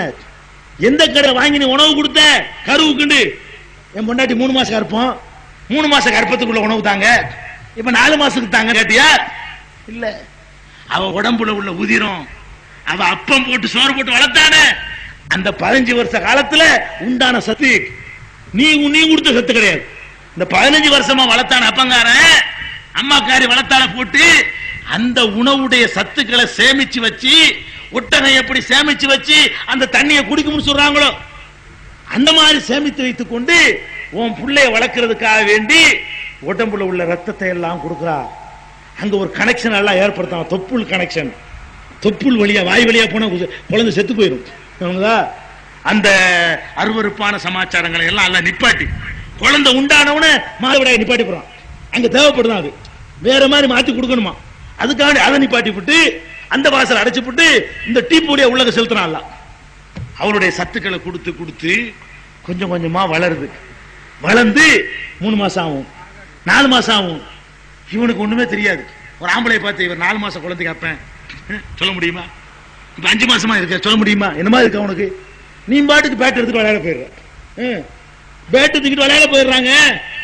எந்த கடை வாங்கி நீ உணவு கொடுத்த கருவுக்குண்டு? என் பொண்டாட்டி 3 மாசம் கருப்போம், 3 மாசம் கருப்பத்துக்குள்ள உணவு தாங்க, இப்ப 4 மாசத்துக்கு தாங்க கேட்டியா? இல்ல. அவ உடம்புல உள்ள உதிரம், அவ அப்பம் போட்டு சோறு போட்டு வளர்த்தானே, அந்த 15 வருஷ காலத்துல உண்டான சத்து நீ கொடுத்த சத்து கிடையாது. இந்த 15 வருஷமா வளர்த்தான அப்பங்காரன் அம்மாக்காரி வளர்த்தால போட்டு அந்த உணவுடைய சத்துக்களை சேமிச்சு வச்சு, ஒட்டகை எப்படி சேமிச்சு வச்சு அந்த தண்ணியை குடிக்கும்னு சொல்றாங்களோ அந்த மாதிரி சேமித்து வைத்துக் கொண்டு உன் பிள்ளைய வளர்க்கறதுக்காக வேண்டி உடம்புல உள்ள ரத்தத்தை எல்லாம் கொடுக்கிறா. அங்க ஒரு கனெக்ஷன் எல்லாம் ஏற்படுத்தாங்க, தொப்புள் கனெக்ஷன். தொப்புள் வழியா வாய் வழியா போன குழந்தை செத்து போயிடும். அந்த அருவருப்பான சமாச்சாரங்களை எல்லாம் எல்லாம் நிப்பாட்டி குழந்தை உண்டானவன மாதவிடாய் நிப்பாட்டி போறான். அங்க தேவைப்படுதான், அது வேற மாதிரி மாத்தி கொடுக்கணுமா, அதுக்காக அதை நிப்பாட்டி விட்டு அந்த வாசல் அடைச்சு விட்டு இந்த டீப்பூலியா உள்ளக செலுத்தினால அவருடைய சத்துக்களை கொடுத்து கொடுத்து கொஞ்சம் கொஞ்சமா வளருது. வளர்ந்து 3 மாசம் ஆகும், 4 மாசம் ஆகும். இவனுக்கு ஒண்ணுமே தெரியாது. ஒரு ஆம்பளை பார்த்து இவர் 4 மாசம் குழந்தைக்கு அப்பேன் சொல்ல முடியுமா? இப்ப 5 மாசமா இருக்க சொல்ல முடியுமா? என்னமா இருக்கு அவனுக்கு? நீ பாட்டுக்கு பேட் எடுத்துட்டு விளையாட போயிடுற, பேட்டு தூக்கிட்டு விளையாட போயிடுறாங்க,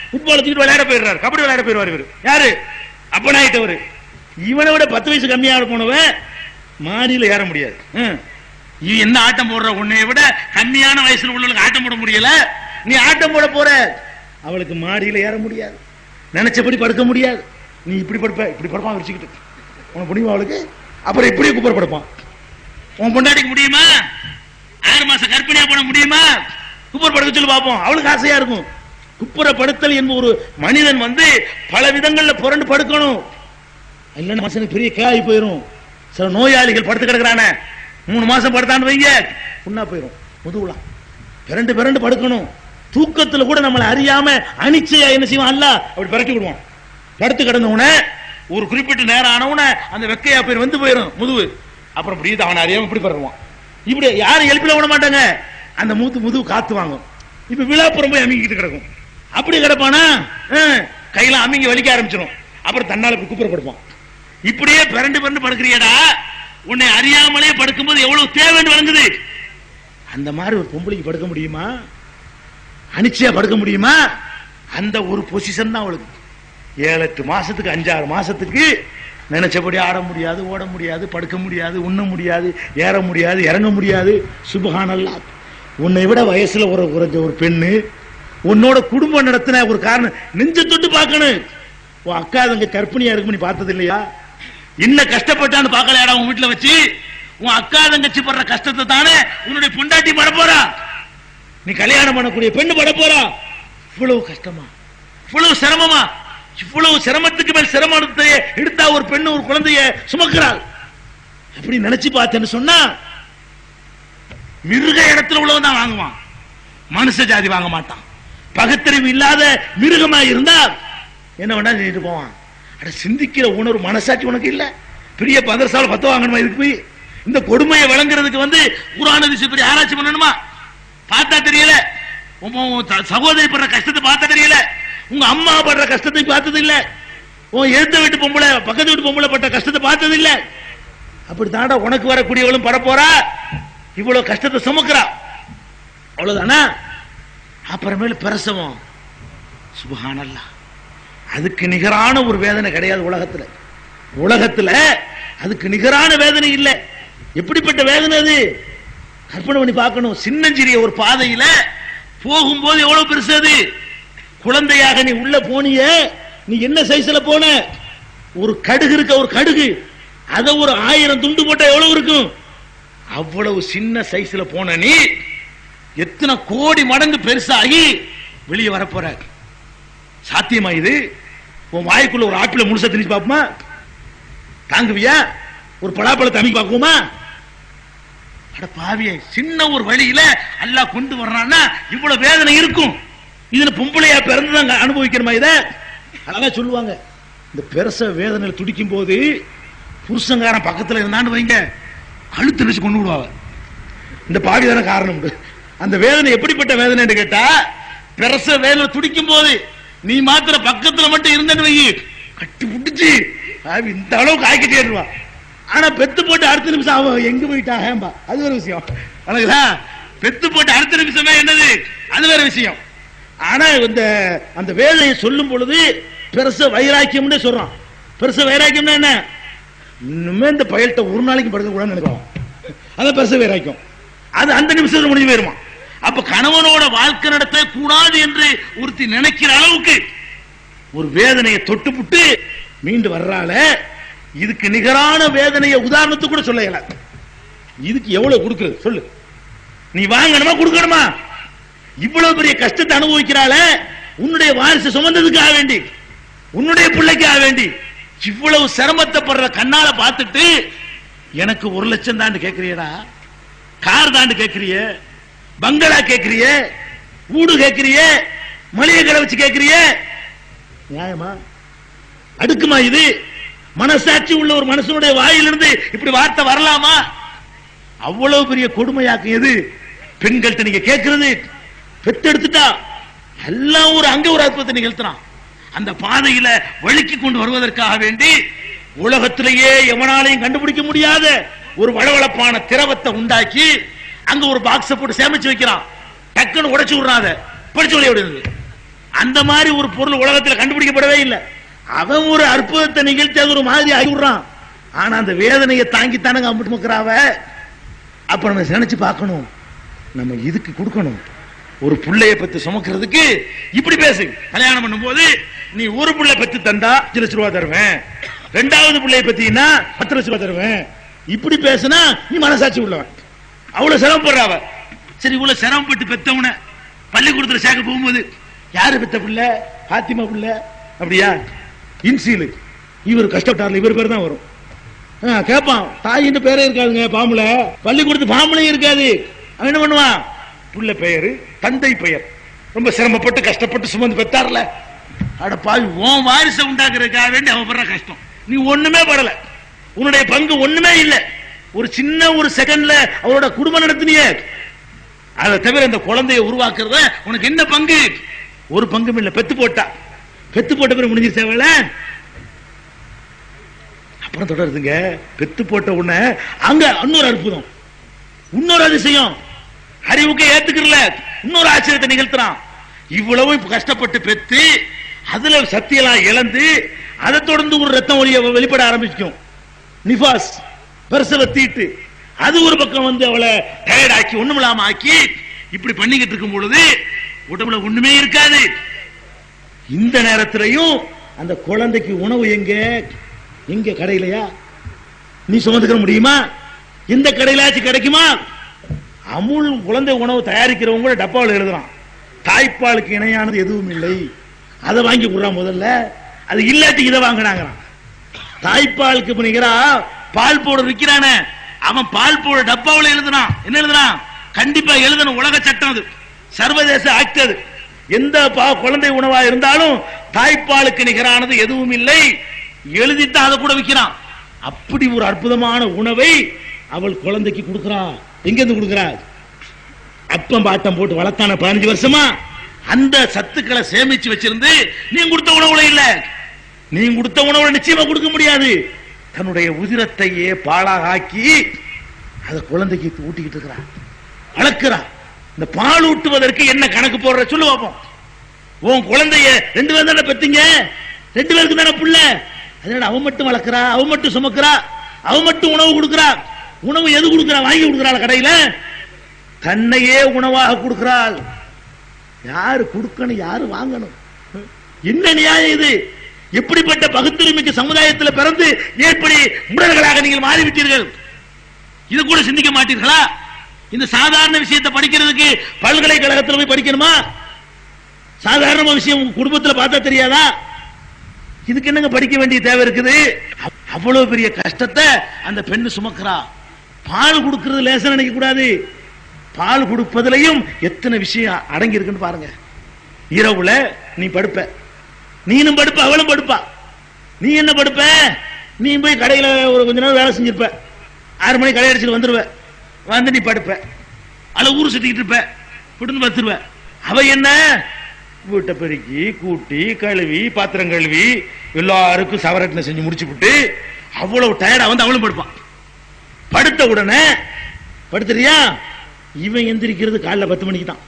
ஃபுட்பால் தூக்கிட்டு விளையாட போயிடுறாரு, கபடி விளையாட போயிடுவார். இவர் யாரு? அப்பனாயிட்டவர். இவனை விட 10 வயசு கம்மியாக போனவன் மாடியில ஏற முடியாது. என்ன ஆட்டம் போடுற? உன்னை விட கம்மியான வயசுல உள்ளவங்களுக்கு ஆட்டம் போட முடியல, நீ ஆட்டம் போட போற. அவளுக்கு மாடியில ஏற முடியாது, நினைச்சபடி படுக்க முடியாது. நீ இப்படி படுப்ப, இப்படி படுப்பான் வச்சுக்கிட்டு உனக்கு முடியுமா அவளுக்கு? அப்புறம் இப்படியே குப்பர் படுப்பான். உன் பொண்டாட்டிக்கு முடியுமா? 6 மாசம் கற்பிணியா போட முடியுமா? குப்பர் படுக்க சொல்லி பார்ப்போம். அவளுக்கு ஆசையா இருக்கும். குப்புறப்படுத்தல் என்ப ஒரு மனிதன் பல விதங்கள்ல புரண்டு படுக்கணும். இல்லைன்னா மனுஷனுக்கு பெரிய கேள்வி போயிடும். சில நோயாளிகள் படுத்து கிடக்குறான 3 மாசம் படுத்தான்னு வைங்க, புண்ணா போயிடும், முதுகுலாம் பிறண்டு பிறண்டு படுக்கணும். தூக்கத்துல கூட நம்மளை அறியாம அனிச்சையா என்ன செய்வான்? அல்ல அப்படி பரட்டி விடுவான். படுத்து கிடந்தவன ஒரு குறிப்பிட்ட நேரம் ஆனவன அந்த வெக்கையா போய் வந்து போயிடும் முதுகு. அப்புறம் இப்படி அவன் அறியாம இப்படி படுவான். இப்படி யாரும் எழுப்பில விட மாட்டாங்க. அந்த முதுகு காத்து வாங்கும். இப்ப விழாப்புறம் போய் அமிங்கிட்டு கிடக்கும். அப்படி கிடப்பானா கையில அமிங்கி வலிக்க ஆரம்பிச்சிடும். அப்புறம் தன்னால குப்புறப்படுப்பான். இப்படியே பிறண்டு பிறண்டு படுக்கிறியடா, உன்னை அறியாமலே படுக்கும்போது எவ்வளவு தேவைன்னு வழங்குது. அந்த மாதிரி ஒரு பொம்பளைக்கு படுக்க முடியுமா? அனிச்சையா படுக்க முடியுமா? அந்த ஒரு பொசிஷன் தான் அவளுக்கு. 7-8 மாசத்துக்கு 5-6 மாசத்துக்கு நினைச்சபடி ஆட முடியாது, ஓட முடியாது, படுக்க முடியாது, உண்ண முடியாது, ஏற முடியாது, இறங்க முடியாது. சுப்ஹானல்லாஹ். உன்னை விட வயசுல குறைஞ்ச ஒரு பெண்ணு உன்னோட குடும்பம் நடத்தின ஒரு காரணம் நெஞ்ச தொட்டு பார்க்கணும். உன் அக்கா தங்க கற்பிணியா இருக்கும், நீ பார்த்தது இல்லையா? என்ன கஷ்டப்பட்டான்னு பார்க்கலையாடா உன் வீட்டுல வச்சு? உன் அக்கா தங்கச்சி படுற கஷ்டத்தை தானே உன்னுடைய பொண்டாட்டி பட போறா. நீ கல்யாணம் பண்ணக்கூடிய பெண்ணு பட போறா. இவ்வளவு கஷ்டமா, இவ்வளவு சிரமமா, இவ்வளவு சிரமத்துக்கு மேல் சிரமத்தை எடுத்தா ஒரு பெண்ணு ஒரு குழந்தைய சுமக்கிறாள். அப்படி நினைச்சு பார்த்தேன்னு சொன்னா மிருக இடத்துல உள்ளவன் தான் வாங்குவான், மனுஷ ஜாதி வாங்க மாட்டான். பகுத்தறிவு இல்லாத மிருகமா இருந்தா என்ன வேணா செஞ்சுட்டு போவான். அட சிந்திக்கிற உணர்வு மனசாட்சி உனக்கு இல்ல. பெரிய பதர்சால 10 வாங்கணுமா? இதுக்கு போய் இந்த கொடுமையை வழங்குறதுக்கு குர்ஆன் ஹதீஸ் பெரிய ஆராய்ச்சி பண்ணணுமா? பார்த்தா தெரியல, உன் சகோதரி படுற கஷ்டத்தை பார்த்தா தெரியல, உங்க அம்மா படுற கஷ்டத்தை பார்த்தது இல்ல, உன் எழுத்த வீட்டு பொம்பளை பக்கத்து வீட்டு பொம்பளை பட்ட கஷ்டத்தை பார்த்தது இல்ல. அப்படி தாண்டா உனக்கு வரக்கூடியவளும் பட போறா, இவ்வளவு கஷ்டத்தை சுமக்கிறா, அவ்வளவுதானா? அப்புறமேல பிரசவம், சுப்ஹானல்லாஹ், அதுக்கு நிகரான ஒரு வேதனை கிடையாது உலகத்துல. உலகத்துல அதுக்கு நிகரான வேதனை இல்லை. எப்படிப்பட்ட வேதனை அது? கற்பனை பண்ணி பார்க்கணும். சின்னஞ்சிறிய ஒரு பாதையில போகும்போது எவ்வளவு பெருசு அது. குழந்தையாக நீ உள்ள போனிய, நீ என்ன சைஸ்ல போன? ஒரு கடுகு இருக்க, ஒரு கடுகு, அத ஒரு 1000 துண்டு போட்டா எவ்வளவு இருக்கும்? அவ்வளவு சின்ன சைஸ்ல போன நீ எத்தனை கோடி மடங்கு பெருசாகி வெளியே வரப்போற. சாத்தியமா இது? உன் வாய்க்குள்ள ஒரு ஆப்பிள முழுசா திணிச்சு பாப்போமா? தாங்குவியா? ஒரு பலாப்பழத்தை அமைக்க பார்க்குமா? அட பாவியே, சின்ன ஒரு வழியில அல்லாஹ் கொண்டு வர்றான்னா இவ்வளவு வேதனை இருக்கும். இதுல பொம்பளையா பிறந்துதாங்க அனுபவிக்கிறமா? இத அழகா சொல்லுவாங்க. இந்த பெருச வேதனையில துடிக்கும் போது புருஷங்காரன் பக்கத்துல இருந்தான்னு வைங்க, கழுத்து நினைச்சு கொண்டு விடுவாங்க. இந்த பாவி தானே காரணம். அந்த வேதனை எப்படிப்பட்ட வேதனை கேட்டா, பெருச வேதனை துடிக்கும் போது நீ மாத்திர பக்கத்துல மட்டும் இருந்தேன்னு வை, கட்டி புடிச்சு இந்த அளவுக்கு ஆக்கிட்டேருவா. ஆனா பெத்து போட்டு அடுத்த நிமிஷம் அவன் எங்க போயிட்டாகம்பா, அது ஒரு விஷயம். அழகுதா? பெத்து போட்டு அடுத்த நிமிஷமே என்னது, அது வேற விஷயம். ஆனா இந்த அந்த வேதனையை சொல்லும் பொழுது பெருச வைராக்கியம் சொல்றான். பெருச வைராக்கியம் என்ன? இன்னுமே இந்த பயல்கிட்ட ஒரு நாளைக்கு படுக்க கூடாதுன்னு நினைக்கலாம். அதான் பெருச வைராக்கியம். அது அந்த நிமிஷத்துல முடிஞ்சு போயிருமா. அப்ப கணவனோட வாழ்க்கை நடத்த கூடாது என்று ஒருத்தி நினைக்கிற அளவுக்கு ஒரு வேதனையை தொட்டுப்புட்டு மீண்டு வர்றால, இதுக்கு நிகரான வேதனையை உதாரணத்துக்கு கூட சொல்ல இயலாது. இதுக்கு எவ்வளவு கொடுக்கிறது சொல்லு? நீ வாங்கணுமா கொடுக்கணுமா? இவ்வளவு பெரிய கஷ்டத்தை அனுபவிக்கிறாள, உன்னுடைய வாரிசு சுமந்ததுக்காக வேண்டி, உன்னுடைய பிள்ளைக்காக வேண்டி இவ்வளவு சிரமத்தை படுற கண்ணால பார்த்துட்டு எனக்கு 1 லட்சம் தான் கேட்கிறியடா, கார் தான் கேட்கிறிய, பங்களா கேட்கிறிய, வீடு கேட்கிறிய, மளிகை கடை வச்சு கேட்கிறிய, நியாயமா? அடுக்குமா இது? மனசாட்சி உள்ள ஒரு மனுஷனுடைய வாயிலிருந்து இப்படி வார்த்தை வரலாமா? அவ்வளவு பெரிய கொடுமையாக்கும் எது பெண்கள்கிட்ட நீங்க கேட்கிறது. பெத்தெடுத்துட்டா எல்லாம் ஒரு அங்க ஒரு அற்புதத்தை நிகழ்த்துறான். அந்த பாதையில வழுக்கி கொண்டு வருவதற்காக வேண்டி உலகத்திலேயே எவனாலையும் கண்டுபிடிக்க முடியாத ஒரு வளவளப்பான திரவத்தை உண்டாக்கி அங்க ஒரு பாக்ஸ போட்டு சேமிச்சு வைக்கிறான். டக்குன்னு உடைச்சு விடுறாத, படிச்சு விளையாடுது. அந்த மாதிரி ஒரு பொருள் உலகத்தில் கண்டுபிடிக்கப்படவே இல்லை. அவன் ஒரு அற்புதத்தை நிகழ்ச்சி அது ஒரு மாதிரி ஆகிடுறான். ஆனா அந்த வேதனையை தாங்கித்தானங்க அமுக்கிறாவ. அப்ப நம்ம நினைச்சு பார்க்கணும், நம்ம இதுக்கு கொடுக்கணும். ஒரு பிள்ளைய பத்தி சுமக்கிறதுக்கு இப்படி பேசு. கல்யாணம் பண்ணும் போது நீ ஒரு பிள்ளை பத்தி தந்தா 5 லட்சம் ரூபாய் தருவேன், 2வது பிள்ளைய பத்தினா 10 லட்சம் ரூபாய் தருவேன், இப்படி பேசுனா நீ மனசாட்சி உள்ளவன். அவ்வளவு சிரமப்படுறாவ. சரி, இவ்வளவு சிரமப்பட்டு பெத்தவன பள்ளிக்கூடத்துல சேர்க்க போகும்போது யாரு பெத்த பிள்ளை? பாத்திமா பிள்ளை. அப்படியா? இன்சீலு. இவர் கஷ்டப்பட்டார்ல, இவர் பேர் தான் வரும். கேட்பான், தாயின்னு பேரே இருக்காதுங்க பாம்புல, பள்ளிக்கூடத்து பாம்புலையும் இருக்காது. அவன் என்ன பண்ணுவான்? புள்ள பெயரு, தந்தை பெயர், ரொம்ப சிரமப்பட்டு கஷ்டப்பட்டு சுமந்து பெத்தார்ல. அட பாவி, உன் வாரிசை உண்டாக்குறதுக்காக வேண்டி அவன் படுற கஷ்டம் நீ ஒண்ணுமே படல. உன்னுடைய பங்கு ஒண்ணுமே இல்லை. ஒரு சின்ன ஒரு செகண்ட்ல அவரோட குடும்பம் நடத்தினிய. அதை தவிர இந்த குழந்தையை உருவாக்குறத உனக்கு என்ன பங்கு? ஒரு பங்கும் இல்லை. பெத்து போட்டா, பெத்து போட்ட பிறகு முடிஞ்சிருச்சா வேலை? அப்புறம் தொடருதுங்க. பெத்து போட்ட உடனே அங்க இன்னொரு அற்புதம், இன்னொரு அதிசயம். அறிவுக்கு ஏத்துக்கல, இன்னொரு ஆச்சரியத்தை நிகழ்த்துறான். இவ்வளவு கஷ்டப்பட்டு பெத்து அதுல சக்தியெல்லாம் இழந்து அதை தொடர்ந்து ஒரு ரத்தம் ஒளிய வெளிப்பட ஆரம்பிக்கும். நிபாஸ், பிரசவ தீட்டு, அது ஒரு பக்கம் வந்து அவளை டயர்ட் ஆக்கி ஒண்ணுமில்லாம ஆக்கி இப்படி பண்ணிக்கிட்டு இருக்கும் பொழுது உடம்புல ஒண்ணுமே இருக்காது. இந்த நேரத்திலையும் அந்த குழந்தைக்கு உணவு எங்க? எங்க? கடையிலையா? நீ சுமந்துக்க முடியுமா? எந்த கடையிலாச்சும் கிடைக்குமா? அமுல் குழந்தை உணவு தயாரிக்கிறவங்க டப்பாவில் எழுதுறான், தாய்ப்பாலுக்கு இணையானது எதுவும் இல்லை, அதை வாங்கி கொடுறான் முதல்ல. அது இல்லாட்டி இதை வாங்கினாங்கிறான். தாய்ப்பாலுக்கு நிகரா பால் பவுடர் விற்கிறானே, அவன் பால் பவுடர் டப்பாவில் எழுதுறான். என்ன எழுதுறான்? கண்டிப்பா எழுதணும், உலக சட்டம் அது, சர்வதேச ஆக்ட் அது. எந்த குழந்தை உணவா இருந்தாலும் தாய்ப்பாலுக்கு நிகரானது எதுவும் இல்லை எழுதித்தான் அதை கூட விற்கிறான். அப்படி ஒரு அற்புதமான உணவை அவள் குழந்தைக்கு கொடுக்கிறான். எங்க இருந்து கொடுக்கிறா? அப்பம் பாட்டம் போட்டு வளர்த்தான 15 வருஷமா அந்த சத்துக்களை சேமிச்சு வச்சிருந்து நீ கொடுத்த உணவுல இல்ல, நீ கொடுத்த உணவுல நிச்சயமா கொடுக்க முடியாது. தன்னுடைய உதிரத்தையே பாலாக ஆக்கி அதை குழந்தைக்கு ஊட்டிக்கிட்டு இருக்கிறான், வளர்க்கிறான். இந்த பால் ஊட்டுவதற்கு என்ன கணக்கு போடுற சொல்லு பார்ப்போம். உன் குழந்தைய 2 பேர் தானே பெத்தீங்க, 2 பேருக்கு தானே புள்ள. அதனால அவன் மட்டும் வளர்க்கிறா, அவன் மட்டும் சுமக்கிறா, அவன் மட்டும் உணவு கொடுக்கிறா. உணவு எது கொடுக்கிறா? வாங்கி கொடுக்கிறாள் கடையில, தன்னையே உணவாக கொடுக்கிறாள். யாரு கொடுக்கணும், யாரு வாங்கணும்? என்ன நியாயம் இது? எப்படிப்பட்ட பகுத்தறிமிக்க சமுதாயத்தில் பிறந்து எப்படி முரடர்களாக நீங்கள் மாறிவிட்டீர்கள்? இது கூட சிந்திக்க மாட்டீர்களா? இந்த சாதாரண விஷயத்தை படிக்கிறதுக்கு பல்கலைக்கழகத்தில் போய் படிக்கணுமா? சாதாரண விஷயம் குடும்பத்தில் பார்த்தா தெரியாதா? இதுக்கு என்னங்க படிக்க வேண்டிய தேவை இருக்குது? அவ்வளவு பெரிய கஷ்டத்தை அந்த பெண்ணு சுமக்கிறா. பால் கொடுக்கிறது லேசா நினைக்க கூடாது. பால் கொடுப்பதிலையும் எத்தனை விஷயம் அடங்கி இருக்குன்னு பாருங்க. இரவுல நீ படுப்ப, நீனும் படுப்ப, அவளும் படுப்பா. நீ என்ன படுப்ப? நீ போய் கடையில ஒரு கொஞ்ச நேரம் வேலை செஞ்சிருப்ப, 6 மணி கடை அடிச்சுட்டு வந்துருவ. வந்து நீ படுப்ப, அல்ல ஊர் சுத்திக்கிட்டு இருப்ப, விட்டு பத்துருவ. அவ என்ன வீட்டை பெருக்கி கூட்டி கழுவி பாத்திரம் கழுவி எல்லாருக்கும் சவரட்டின செஞ்சு முடிச்சு விட்டு அவ்வளவு டயர்டா வந்து அவளும் படுப்பான். படுத்த உடனே படுத்துறியா, இவன் எந்திரிக்கிறது காலைல 10 மணிக்கு தான்.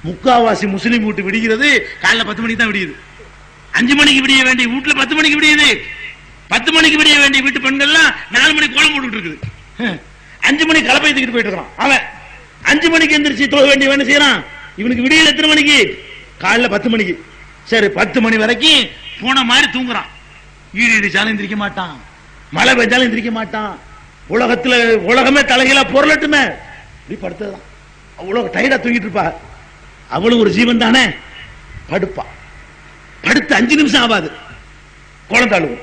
முக்காவாசி முஸ்லீம் வீட்டு விடுகிறது காலைல 10 மணிக்கு தான் விடியுது. 5 மணிக்கு விடிய வேண்டிய வீட்டுல 10 மணிக்கு விடியுது. 10 மணிக்கு விடிய வேண்டிய வீட்டு பெண்கள்லாம் 4 மணிக்கு கோலம் போட்டு இருக்குது. 5 மணிக்கு கலப்பை தூக்கிட்டு போயிட்டு இருக்கான். அவன் 5 மணிக்கு எந்திரிச்சு தொழ வேண்டிய வேலை செய்யறான். இவனுக்கு விடியல் எத்தனை மணிக்கு? காலைல 10 மணிக்கு. சரி, 10 மணி வரைக்கும் போன மாதிரி தூங்குறான். ஈடு இடிச்சாலும் எந்திரிக்க மாட்டான், மழை பெஞ்சாலும் எந்திரிக்க மாட்டான். உலகத்துல உலகமே தலைகீழா பொருளட்டுமே இப்படி படுத்ததான். அவ்வளவு டயர்டா தூங்கிட்டு இருப்பா. அவ்வளவு ஒரு ஜீவன் தானே. படுப்பா, படுத்து 5 நிமிஷம் ஆகாது குழந்தை அழுவும்.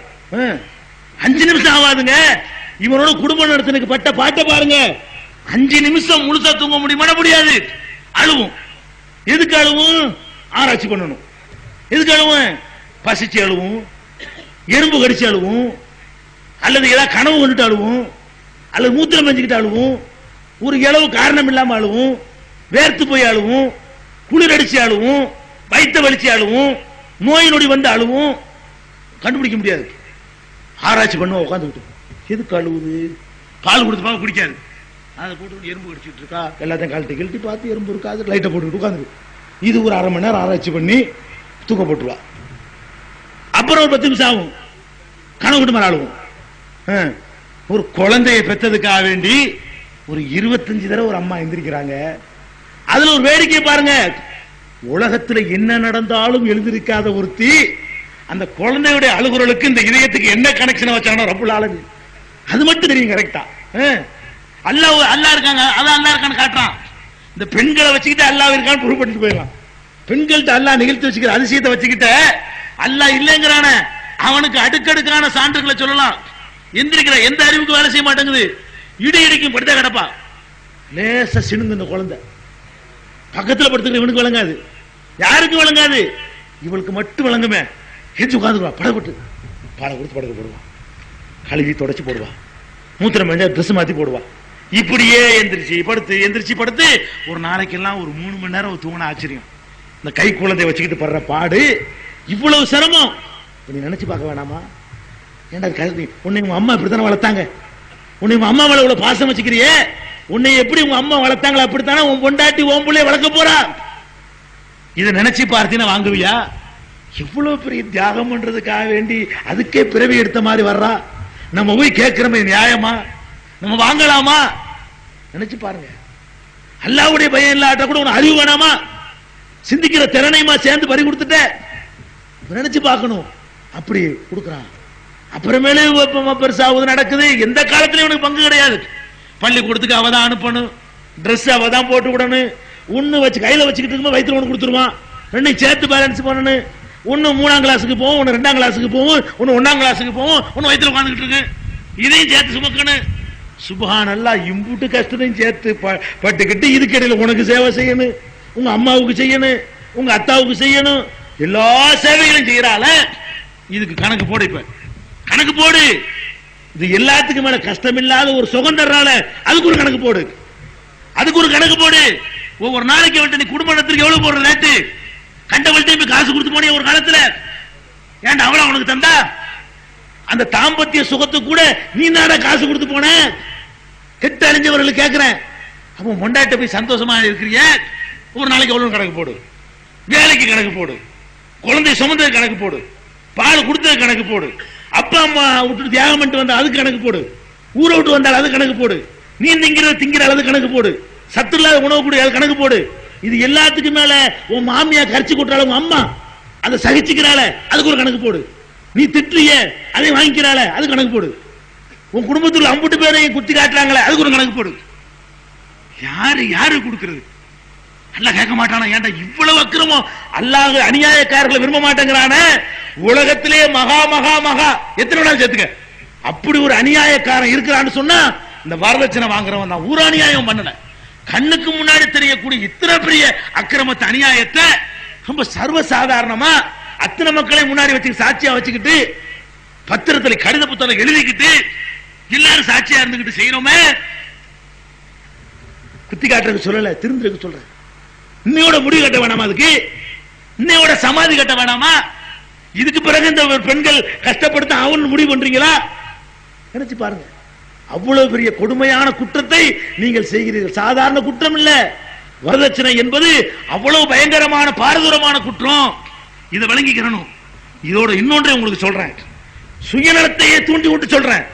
5 நிமிஷம் ஆகாதுங்க. இவனோட குடும்பம் நடத்தினுக்கு பட்ட பாட்டை பாருங்க. 5 நிமிஷம் முழுசா தூங்க முடியுமா? முடியாது. அழுவும். எதுக்கு அழுவும்? ஆராய்ச்சி பண்ணணும். எதுக்கு அழுவும்? பசிச்சு அழுவும், எறும்பு கடிச்சு அழுவும், அல்லது ஏதாவது கனவு கொண்டுட்டு அழுவும், அல்லது மூத்திரம் பெஞ்சுக்கிட்டு அழுவும், ஒரு இளவு காரணம் இல்லாம அழுவும், வேர்த்து போய் அழுவும், குளிர் அடிச்சு அழுவும், வயிற்ற வலிச்சு அழுவும், நோய் நொடி வந்து அழுவும். கண்டுபிடிக்க முடியாது. ஆராய்ச்சி பண்ணுவோம் உட்காந்துக்கிட்டு. எதுக்கு அழுவுது? பால் கொடுத்து பால் குடிக்காது. அதை போட்டு எறும்பு கடிச்சிட்டு இருக்கா, எல்லாத்தையும் கழட்டி கழட்டி பார்த்து எறும்பு இருக்காது, லைட்டை போட்டுக்கிட்டு உட்காந்து. இது ஒரு 1/2 மணி நேரம் ஆராய்ச்சி பண்ணி தூக்க போட்டுருவா. அப்புறம் ஒரு 10 நிமிஷம் ஆகும், கனவு விட்டு மேல ஆளுவோம். ஒரு குழந்தையை பெற்றதுக்காக வேண்டி ஒரு 25 தடவை ஒரு அம்மா எந்திரிக்கிறாங்க. அதுல ஒரு வேடிக்கை பாருங்க. உலகத்துல என்ன நடந்தாலும் எழுந்திருக்காத ஒருத்தி அந்த குழந்தையுடைய அழுகுறலுக்கு இந்த இதயத்துக்கு என்ன கனெக்ஷன் வச்சானோ ரப்புல் ஆலமீன் அது மட்டும் தெரியும். கரெக்டா அல்லாஹ் இருக்காங்க, அதான் அல்லாஹ் இருக்கான்னு காட்டுறான். இந்த பெண்களை வச்சுக்கிட்டு அல்லாஹ் இருக்கான்னு ப்ரூவ் பண்ணிட்டு போயிடலாம். பெண்கள்ட்ட அல்லாஹ் நிகழ்த்தி வச்சுக்கிற அதிசயத்தை வச்சுக்கிட்ட அல்லாஹ் இல்லைங்கிறான அவனுக்கு அடுக்கடுக்கான சான்றுகளை சொல்லலாம். எந்திரிக்கிற எந்த அறிவுக்கு வேலை செய்ய மாட்டேங்குது. இடி இடிக்கும் படுத்த கிடப்பா. லேசா சினுங்க இந்த குழந்தை பக்கத்துல படுத்துக்கிற இவனுக்கு விளங்காது, யாருக்கு விளங்காது, இவளுக்கு மட்டும் விளங்குமே. ஹெச்சு உட்காந்துருவா, படப்பட்டு பாலை கொடுத்து படுக்க போடுவான், கழுவி தொடச்சு போடுவா, மூத்திரம் பெஞ்சா ட்ரெஸ் மாத்தி போடுவா. இப்படியே எந்திரிச்சு படுத்து எந்திரிச்சு படுத்து ஒரு நாளைக்கெல்லாம் ஒரு 3 மணி நேரம் தூங்கின ஆச்சரியம். இந்த கை குழந்தைய வச்சுக்கிட்டு படுற பாடு இவ்வளவு சிரமம் நீ நினைச்சு பார்க்க வேணாமா? ஏன்டா கருதி உன்னை உங்க அம்மா இப்படித்தானே வளர்த்தாங்க, உன்னை உங்க அம்மா மேல இவ்வளவு பாசம் வச்சுக்கிறியே, உன்னை எப்படி உங்க அம்மா வளர்த்தாங்களா அப்படித்தானே உன் பொண்டாட்டி உன் பிள்ளைய வளர்க்க போறா. இதை நினைச்சு பார்த்தீங்கன்னா வாங்குவியா? எவ்வளவு பெரிய தியாகம் பண்றதுக்காக வேண்டி அதுக்கே பிறவி எடுத்த மாதிரி வர்றா. நம்ம போய் கேட்கிறோமே நியாயமா? நம்ம வாங்கலாமா? நினைச்சு பாருங்க. அல்லாஹ்வுடைய பயம் இல்லாட்ட கூட உனக்கு அறிவு வேணாமா? சிந்திக்கிற திறனையுமா சேர்ந்து பறி கொடுத்துட்ட? நினைச்சு பார்க்கணும். அப்படி கொடுக்குறான். அப்புறமேலே பெருசாவது நடக்குது. எந்த காலத்திலும் உனக்கு பங்கு கிடையாது. பள்ளிக்கூடத்துக்கு அவ தான் அனுப்பணும், ட்ரெஸ் அவ தான் போட்டு விடணும், ஒன்னு வச்சு கையில வச்சுக்கிட்டு இருக்கும்போது வயிற்றுல ஒன்று கொடுத்துருவான், ரெண்டையும் சேர்த்து பேலன்ஸ் பண்ணணும். ஒன்னு 3ஆம் கிளாஸுக்கு போவோம், ஒன்னு 2ஆம் கிளாஸுக்கு போவோம், ஒன்னு 1ஆம் கிளாஸுக்கு போவோம், ஒன்னு வயிற்றுல உட்காந்துக்கிட்டு இருக்கு. இதையும் சேர்த்து சுமக்கணும். சுப்ஹானல்லாஹ், இம்புட்டு கஷ்டத்தையும் சேர்த்து பட்டுக்கிட்டு இதுக்கு இடையில உனக்கு சேவை செய்யணும், உங்க அம்மாவுக்கு செய்யணும், உங்க அத்தாவுக்கு செய்யணும், எல்லா சேவைகளையும் செய்யறால. இதுக்கு கணக்கு போடு. இப்ப கணக்கு போடு. இது எல்லாத்துக்கும் மேல கஷ்டம் இல்லாத ஒரு சுகம் தர்றால அதுக்கு ஒரு கணக்கு போடு. அதுக்கு ஒரு கணக்கு போடு. ஒவ்வொரு நாளைக்கு அவள்கிட்ட நீ குடும்பத்திற்கு எவ்வளவு போடுற ரேட்டு? கண்டவள்கிட்ட காசு கொடுத்து போனே ஒரு காலத்துல. ஏன்டா அவள உனக்கு தந்தா? அந்த தாம்பத்திய சுகத்துக்கு கூட நீ தானே காசு கொடுத்து போன. கெட்ட அழிஞ்சவர்களுக்கு கேட்கிறேன், அப்ப மொண்டாட்ட போய் சந்தோஷமா இருக்கிறிய, ஒரு நாளைக்கு எவ்வளவு கணக்கு போடு. வேலைக்கு கணக்கு போடு, குழந்தை சுமந்தது கணக்கு போடு, பால் கொடுத்தது கணக்கு போடு, அப்பா அம்மா விட்டு தியாகம் பண்ணிட்டு வந்தா அதுக்கு கணக்கு போடு, ஊரை விட்டு வந்தால் அது கணக்கு போடு, நீ திங்கிற அளவு கணக்கு போடு, சத்து இல்லாத உணவு கூட அது கணக்கு போடு. இது எல்லாத்துக்கும் மேல உன் மாமியா கரிச்சு கொட்டுறாள், உங்க அம்மா அதை சகிச்சுக்கிறாள, அதுக்கு ஒரு கணக்கு போடு. நீ திட்டுறிய அதை வாங்கிக்கிறாள, அது கணக்கு போடு. உன் குடும்பத்தில் அம்புட்டு பேரையும் குத்தி காட்டுறாங்களே, அதுக்கு ஒரு கணக்கு போடு. யாரு யாரு கொடுக்கிறது? அல்லாஹ் கேட்க மாட்டானா? ஏன்டா இவ்வளவு அக்கிரமம்? அல்லாஹ் அநியாயக்காரர்களை விரும்ப மாட்டேங்கிறான. உலகத்திலே மகா மகா மகா எத்தனை நாள் சேர்த்துக்க, அப்படி ஒரு அநியாயக்காரன் இருக்கிறான்னு சொன்னா இந்த வரதட்சணை வாங்குறவன் தான். ஊர் அநியாயம் பண்ணல, கண்ணுக்கு முன்னாடி தெரியக்கூடிய இத்தனை பெரிய அக்கிரமத்தை அநியாயத்தை ரொம்ப சர்வசாதாரணமா அத்தனை மக்களை முன்னாடி வச்சு சாட்சியா வச்சுக்கிட்டு பத்திரத்துல கடித புத்தகம் எழுதிக்கிட்டு எல்லாரும் சாட்சியா இருந்துகிட்டு செய்யறோமே. குத்தி காட்டுறதுக்கு சொல்லல, திருந்துறதுக்கு சொல்றேன். இன்னையோட முடிவு கட்ட வேணாமா? அதுக்கு இன்னையோட சமாதி கட்ட வேணாமா? இதுக்கு பிறகு இந்த பெண்கள் கஷ்டப்படுத்த அவன் முடிவு பண்றீங்களா? நினைச்சு பாருங்க. அவ்வளவு பெரிய கொடுமையான குற்றத்தை நீங்கள் செய்கிறீர்கள். சாதாரண குற்றம் இல்ல. வரதட்சணை என்பது அவ்வளவு பயங்கரமான பாரதூரமான குற்றம். இதை விளங்கிக்கிறணும். இதோட இன்னொன்றை உங்களுக்கு சொல்றேன், சுயநலத்தையே தூண்டி விட்டு சொல்றேன்.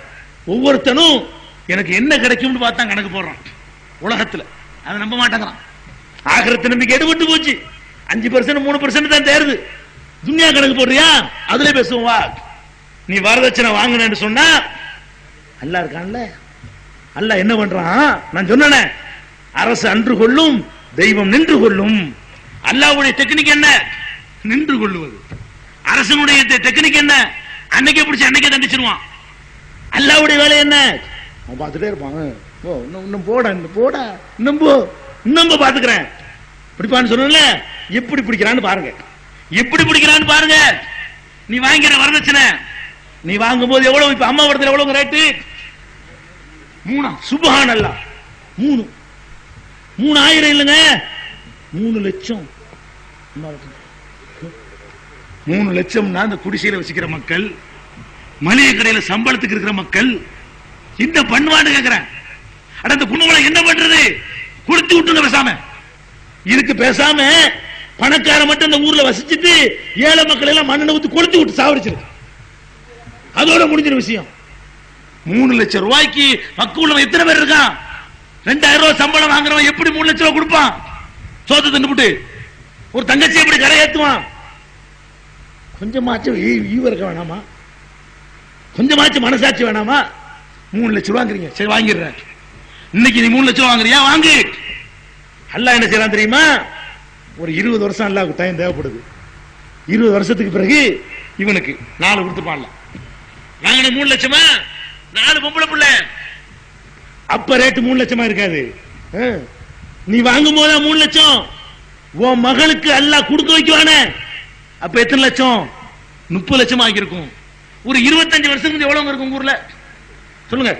ஒவ்வொருத்தனும் எனக்கு என்ன கிடைக்கும்னு பார்த்தா கணக்கு போடுறான். உலகத்துல அதை நம்ப மாட்டேங்கிறான். ஆகிரத்து நம்பிக்கை எடுபட்டு போச்சு. 5% 3% தான் தேருது. துன்யா கணக்கு போடுறியா? அதுல பேசுவோம் வா. நீ வரதட்சணை வாங்கினு சொன்னா அல்லாஹ் இருக்கான்ல, அல்லாஹ் என்ன பண்றான்? நான் சொன்னேனே, அரசு அன்று கொள்ளும், தெய்வம் நின்று கொள்ளும். அல்லாஹ்வுடைய டெக்னிக் என்ன? நின்று கொள்ளுவது. அரசனுடைய டெக்னிக் என்ன? அன்னைக்கே பிடிச்சு அன்னைக்கே தண்டிச்சிருவான். அல்லாஹ்வுடைய வேலை என்ன? அவன் பார்த்துட்டே இருப்பாங்க. இன்னும் போட போட இன்னும் பாத்துக்கிறேன் பிடிப்பான்னு சொன்ன. எப்படி பிடிக்கிறான்னு பாருங்க, எப்படி பிடிக்கிறான்னு பாருங்க. நீ வாங்கிற வரதட்சணை நீ வாங்கும் போது எவ்வளவு? இப்ப அம்மா வரதுல எவ்வளவு ரேட்டு? 3. சுப்ஹானல்லாஹ். 3,000 இல்லைங்க, 3 லட்சம். 3 லட்சம்னா அந்த குடிசையில வச்சுக்கிற மக்கள், மளிகை கடையில சம்பளத்துக்கு இருக்கிற மக்கள் இந்த பண்ணுவான்னு கேட்கிறேன். அட அந்த குடும்பங்களை என்ன பண்றது? கொடுத்து விட்டுங்க பேசாம. இதுக்கு பேசாம பணக்கார மட்டும் இந்த ஊர்ல வசிச்சுட்டு ஏழை மக்கள் எல்லாம் மண்ணெண்ணெய் ஊத்தி கொளுத்தி விட்டு சாவடிச்சிருக்கு. அதோட முடிஞ்சிற விஷயம். 3 லட்சம் ரூபாய்க்கு மக்கள் எத்தனை பேர் இருக்கான்? 2,000 ரூபாய் சம்பளம் வாங்குறவன் எப்படி 3 லட்சம் ரூபாய் கொடுப்பான்? சோத்து தின்னுபிட்டு ஒரு தங்கச்சி எப்படி கரையேற்றுவான்? கொஞ்சமாச்சும் ஈவ இருக்க வேணாமா? கொஞ்சமாச்சும் மனசாட்சி வேணாமா? 3 லட்சம் ரூபாய்ங்கிறீங்க, சரி வாங்கிடுறேன். இன்னைக்கு நீ 3 லட்சம் ரூபாய் வாங்குறியா? வாங்கு. அல்லாஹ் என்ன செய்யறான் தெரியுமா? ஒரு 20 வருஷம் அல்லாஹ்வுக்கு டைம் தேவைப்படுது. 20 வருஷத்துக்கு பிறகு இவனுக்கு 4 கொடுத்துப்பான்ல. வாங்கின 3 லட்சமா? 4 பொம்பளை பிள்ளை. அப்ப ரேட்டு 3 லட்சமா இருக்காது. நீ வாங்கும் போது 3 லட்சம். உன் மகளுக்கு அல்லாஹ் கொடுக்க வைக்குவானே, அப்ப எத்தனை லட்சம்? 30 லட்சம் ஆகியிருக்கும். ஒரு 25 வருஷத்துக்கு எவ்வளவு இருக்கும் ஊர்ல சொல்லுங்க?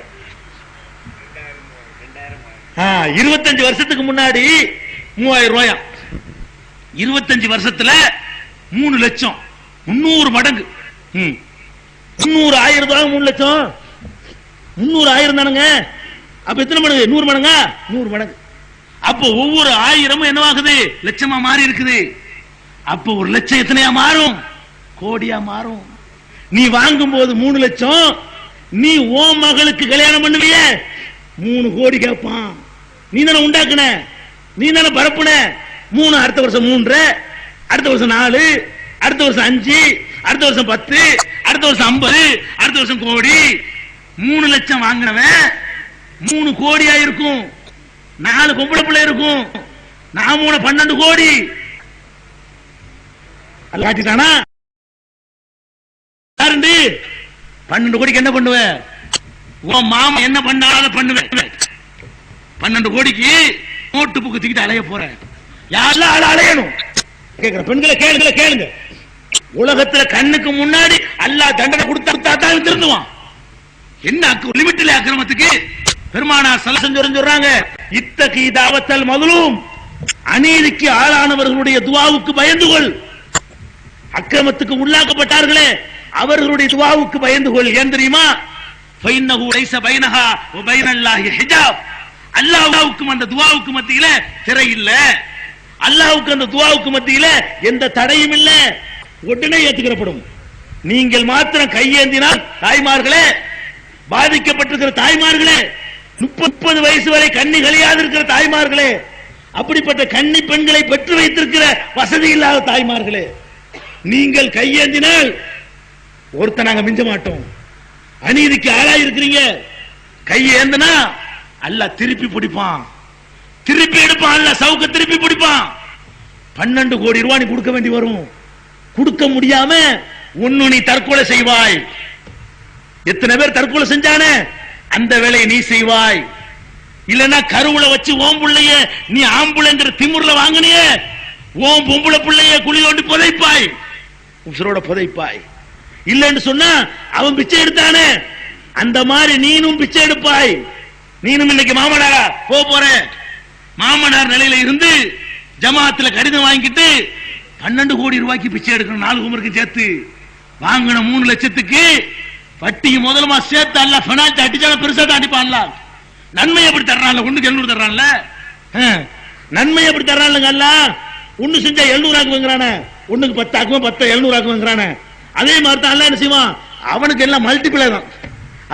25 வருஷத்துக்கு முன்னாடி 3000 ரூபாயா? 25 வருஷத்துல 3 லட்சம், 300 மடங்கு. 300 ஆயிரம் ரூபாய் 3 லட்சம், 300 ஆயிரம் தானுங்க. அப்ப எத்தனை மடங்கு? 100 மடங்கா? 100 மடங்கு. அப்ப ஒவ்வொரு ஆயிரமும் என்னவாகுது? லட்சமா மாறி இருக்குது. அப்ப ஒரு லட்சம் எத்தனையா மாறும்? கோடியா மாறும். நீ வாங்கும் போது 3 லட்சம், நீ ஓ மகளுக்கு கல்யாணம் பண்ணுவிய 3 கோடி கேட்பான். நீ தானே உண்டாக்குன, நீ தானே பரப்புன. 3, அடுத்த வருஷம் 3, அடுத்த வருஷம் 4, அடுத்த வருஷம் 5, அடுத்த வருஷம் 10, அடுத்த வருஷம் 50, அடுத்த வருஷம் கோடி. 3 லட்சம் வாங்கினவன் 3 கோடியா இருக்கும். 4 பொம்பளை பிள்ளை இருக்கும். நான் 3 12 கோடி. காட்டிட்டானா? 12 கோடிக்கு என்ன பண்ணுவ? உன் மாமா என்ன பண்ணாலும் பண்ணுவேன். 12 கோடிக்கு நோட்டு புக்கு தூக்கிட்டு அலைய போற. யாரெல்லாம் அலையணும்? கேக்குற பெண்களை கேளுங்க. உலகத்துல கண்ணுக்கு முன்னாடி அல்லாஹ் தண்டனை கொடுத்தா தான் திருந்துவான். என்ன லிமிட்ல அக்கிரமத்துக்கு பெருமானார் ஸல்லல்லாஹு அலைஹி வஸல்லம் சொல்றாங்க. இத்தகி தாவத்தல் மதுலும், அநீதிக்கு ஆளானவர்களுடைய துவாவுக்கு பயந்து கொள். அக்கிரமத்துக்கு உள்ளாக்கப்பட்டார்களே அவர்களுடைய துவாவுக்கு பயந்து கொள். ஏன் தெரியுமா? ஃபைன்னஹு லைஸ பைனஹா வ பைனல்லாஹி ஹிஜாப். அல்லாஹ்வுக்கும் அந்த துவாவுக்கு மத்தியில திரை இல்ல. அல்லாஹ்வுக்கு அந்த துவாவுக்கு மத்தியில எந்த தடையும் இல்ல. உடனே ஏத்துக்கிறப்படும். நீங்கள் மாத்திரம் கையேந்தினால் தாய்மார்களே, பாதிக்கப்பட்டிருக்கிற தாய்மார்களே, 30 வயசு வரை கண்ணி கழியாது இருக்கிற தாய்மார்களே, அப்படிப்பட்ட கன்னி பெண்களை பெற்று வைத்திருக்கிற வசதி இல்லாத தாய்மார்களே, நீங்கள் கையேந்தினால் ஒருத்த நாங்க மிஞ்ச மாட்டோம். அநீதிக்கு ஆளாய் இருக்கிறீங்க. கையேந்தினா அல்லாஹ் திருப்பி பிடிப்பான், திருப்பி எடுப்பான். அல்லாஹ் சவுக்க திருப்பி பிடிப்பான். 12 கோடி ரூபாய் நீ கொடுக்க வேண்டி வரும். கொடுக்க முடியாம ஒன்னு நீ தற்கொலை செய்வாய். எத்தனை பேர் தற்கொலை செஞ்சானே அந்த வேலையை நீ செய்வாய். இல்லன்னா கருவுல வச்சு ஓம் புள்ளைய நீ ஆம்புளைங்கிற திமுறல வாங்கினிய ஓம் பொம்புள பிள்ளைய குழி தோண்டி புதைப்பாய், உசுரோட புதைப்பாய். இல்லன்னு சொன்னா அவன் பிச்சை எடுத்தானே அந்த மாதிரி நீனும் பிச்சை எடுப்பாய். நீனும் இன்னைக்கு மாமனாரா போற மாமனார் நிலையில இருந்து ஜமாத்துல கடிதம் வாங்கிட்டு 12 கோடி ரூபாய்க்கு பிச்சை எடுக்கணும். 4 குமருக்கு சேர்த்து வாங்கின 3 லட்சத்துக்கு வட்டிக்கு முதலமா சேர்த்து அல்ல பினால்ட்டி அடிச்சாலும் பெருசா தான் அடிப்பான்ல. நன்மை எப்படி தர்றான்ல, ஒண்ணுக்கு 700 தர்றான்ல. நன்மை எப்படி தர்றான்லங்க அல்ல. ஒண்ணு செஞ்சா 700 ஆக்குவாங்கிறானே, ஒண்ணுக்கு 10 ஆக்குவான், 10 700 ஆக்குவாங்கிறானே. அதே மாதிரி தான் அல்ல என்ன செய்வான், அவனுக்கு எல்லாம் மல்டிபிளை தான்.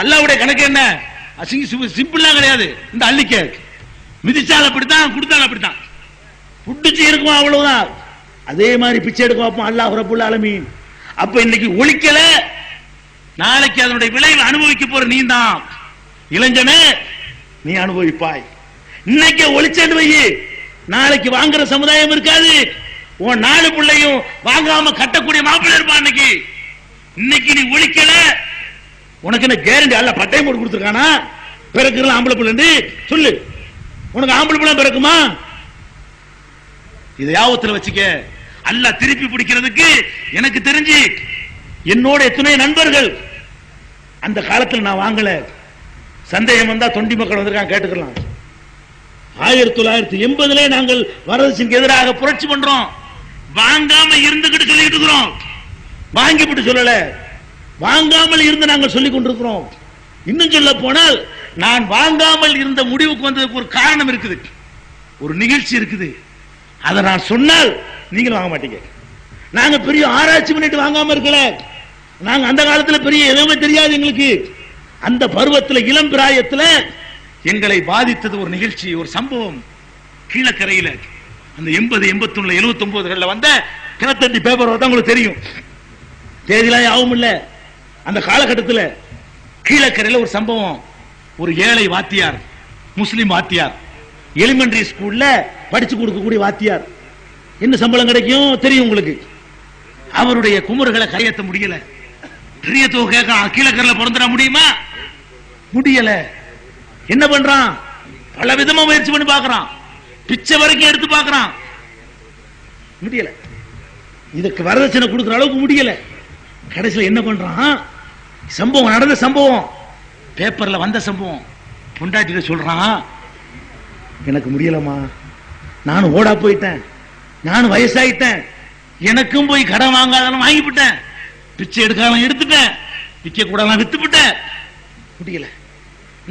அல்லாஹ்வுடைய கணக்கு என்ன, சிம்பிளா கிடையாது. இந்த அள்ளிக்க மிதிச்சால் அப்படித்தான், கொடுத்தால் அப்படித்தான், புடிச்சு இருக்கும் அவ்வளவுதான். அதே மாதிரி பிச்சை எடுக்க வைப்பான் அல்லாஹ் ரப்புல் ஆலமீன். அப்ப இன்னைக்கு ஒழிக்கல, நாளைக்கு அதனுடைய விளைவு அனுபவிக்க போற நீ தான். இளைஞனே நீ அனுபவிப்பாய். இன்னைக்கு ஒழிச்சேன்னு வை, நாளைக்கு வாங்குற சமுதாயம் இருக்காது. உன் 4 பிள்ளையும் வாங்காம கட்டக்கூடிய மாப்பிள்ளை இருப்பான். இன்னைக்கு நீ ஒழிக்கல, உனக்கு என்ன கேரண்டி? அல்ல பட்டயம் போட்டு கொடுத்துருக்கானா பிறகு ஆம்பளை பிள்ளை சொல்லு. உனக்கு ஆம்பளை பிள்ளை பிறக்குமா? இதை யாவத்துல வச்சுக்க. அல்லாஹ் திருப்பி பிடிக்கிறதுக்கு எனக்கு தெரிஞ்சு என்னோட எத்தனை நண்பர்கள் அந்த காலத்தில் நான் வாங்கல. சந்தேகம் வந்தா தொண்டி மக்கள் வந்திருக்காங்க, கேட்டுக்கலாம். 1980 நாங்கள் வரதட்சணைக்கு எதிராக புரட்சி பண்றோம். வாங்காம இருந்துகிட்டு சொல்லிட்டு இருக்கிறோம், வாங்கிவிட்டு சொல்லல, வாங்காமல் இருந்து நாங்கள் சொல்லிக் கொண்டிருக்கிறோம். இன்னும் சொல்ல போனால் நான் வாங்காமல் இருந்த முடிவுக்கு வந்ததுக்கு ஒரு காரணம் இருக்குது, ஒரு நிகழ்ச்சி இருக்குது. அதை நான் சொன்னால் நீங்கள் வாங்க மாட்டீங்க. நாங்க பெரிய ஆராய்ச்சி பண்ணிட்டு வாங்காம இருக்கல. நாங்க அந்த காலத்துல பெரிய எதுவுமே தெரியாது எங்களுக்கு. அந்த பருவத்தில் இளம் பிராயத்தில் எங்களை பாதித்தது ஒரு நிகழ்ச்சி, ஒரு சம்பவம். கீழக்கரையில் அந்த 80, 81, 79 வந்த கிணத்தண்டி பேப்பர் தான் உங்களுக்கு தெரியும். தேதிலாம் யாவும் இல்ல. அந்த காலகட்டத்தில் கீழக்கரையில் ஒரு சம்பவம். ஒரு ஏழை வாத்தியார், முஸ்லிம் வாத்தியார், எலிமெண்டரி ஸ்கூல்ல படிச்சு கொடுக்கக்கூடிய வாத்தியார். என்ன சம்பளம் கிடைக்கும் தெரியும் உங்களுக்கு. அவருடைய குமர்களை கையெத்த முடியல. பெரிய தொகை கேட்கலாம், கீழக்கரையில் பிறந்துட முடியுமா? முடியல. என்ன பண்றான்? பல விதமா முயற்சி பண்ணி பார்க்கறான், பிச்சை வரைக்கும் எடுத்து பார்க்கறான், முடியல. இதுக்கு வரதட்சணை கொடுக்கிற அளவுக்கு முடியல. கடைசியில் என்ன பண்றான்? சம்பவம் நடந்த சம்பவம், பேப்பர்ல வந்த சம்பவம். பொண்டாட்டிட்ட சொல்றான், எனக்கு முடியலமா, நானும் ஓடா போயிட்டேன், நானும் வயசாயிட்டேன், எனக்கும் போய் கடன் வாங்காதாலும் வாங்கிவிட்டேன், பிச்சை எடுக்கலாம் எடுத்துட்டேன், விற்க கூடலாம் வித்துவிட்டேன், முடியல.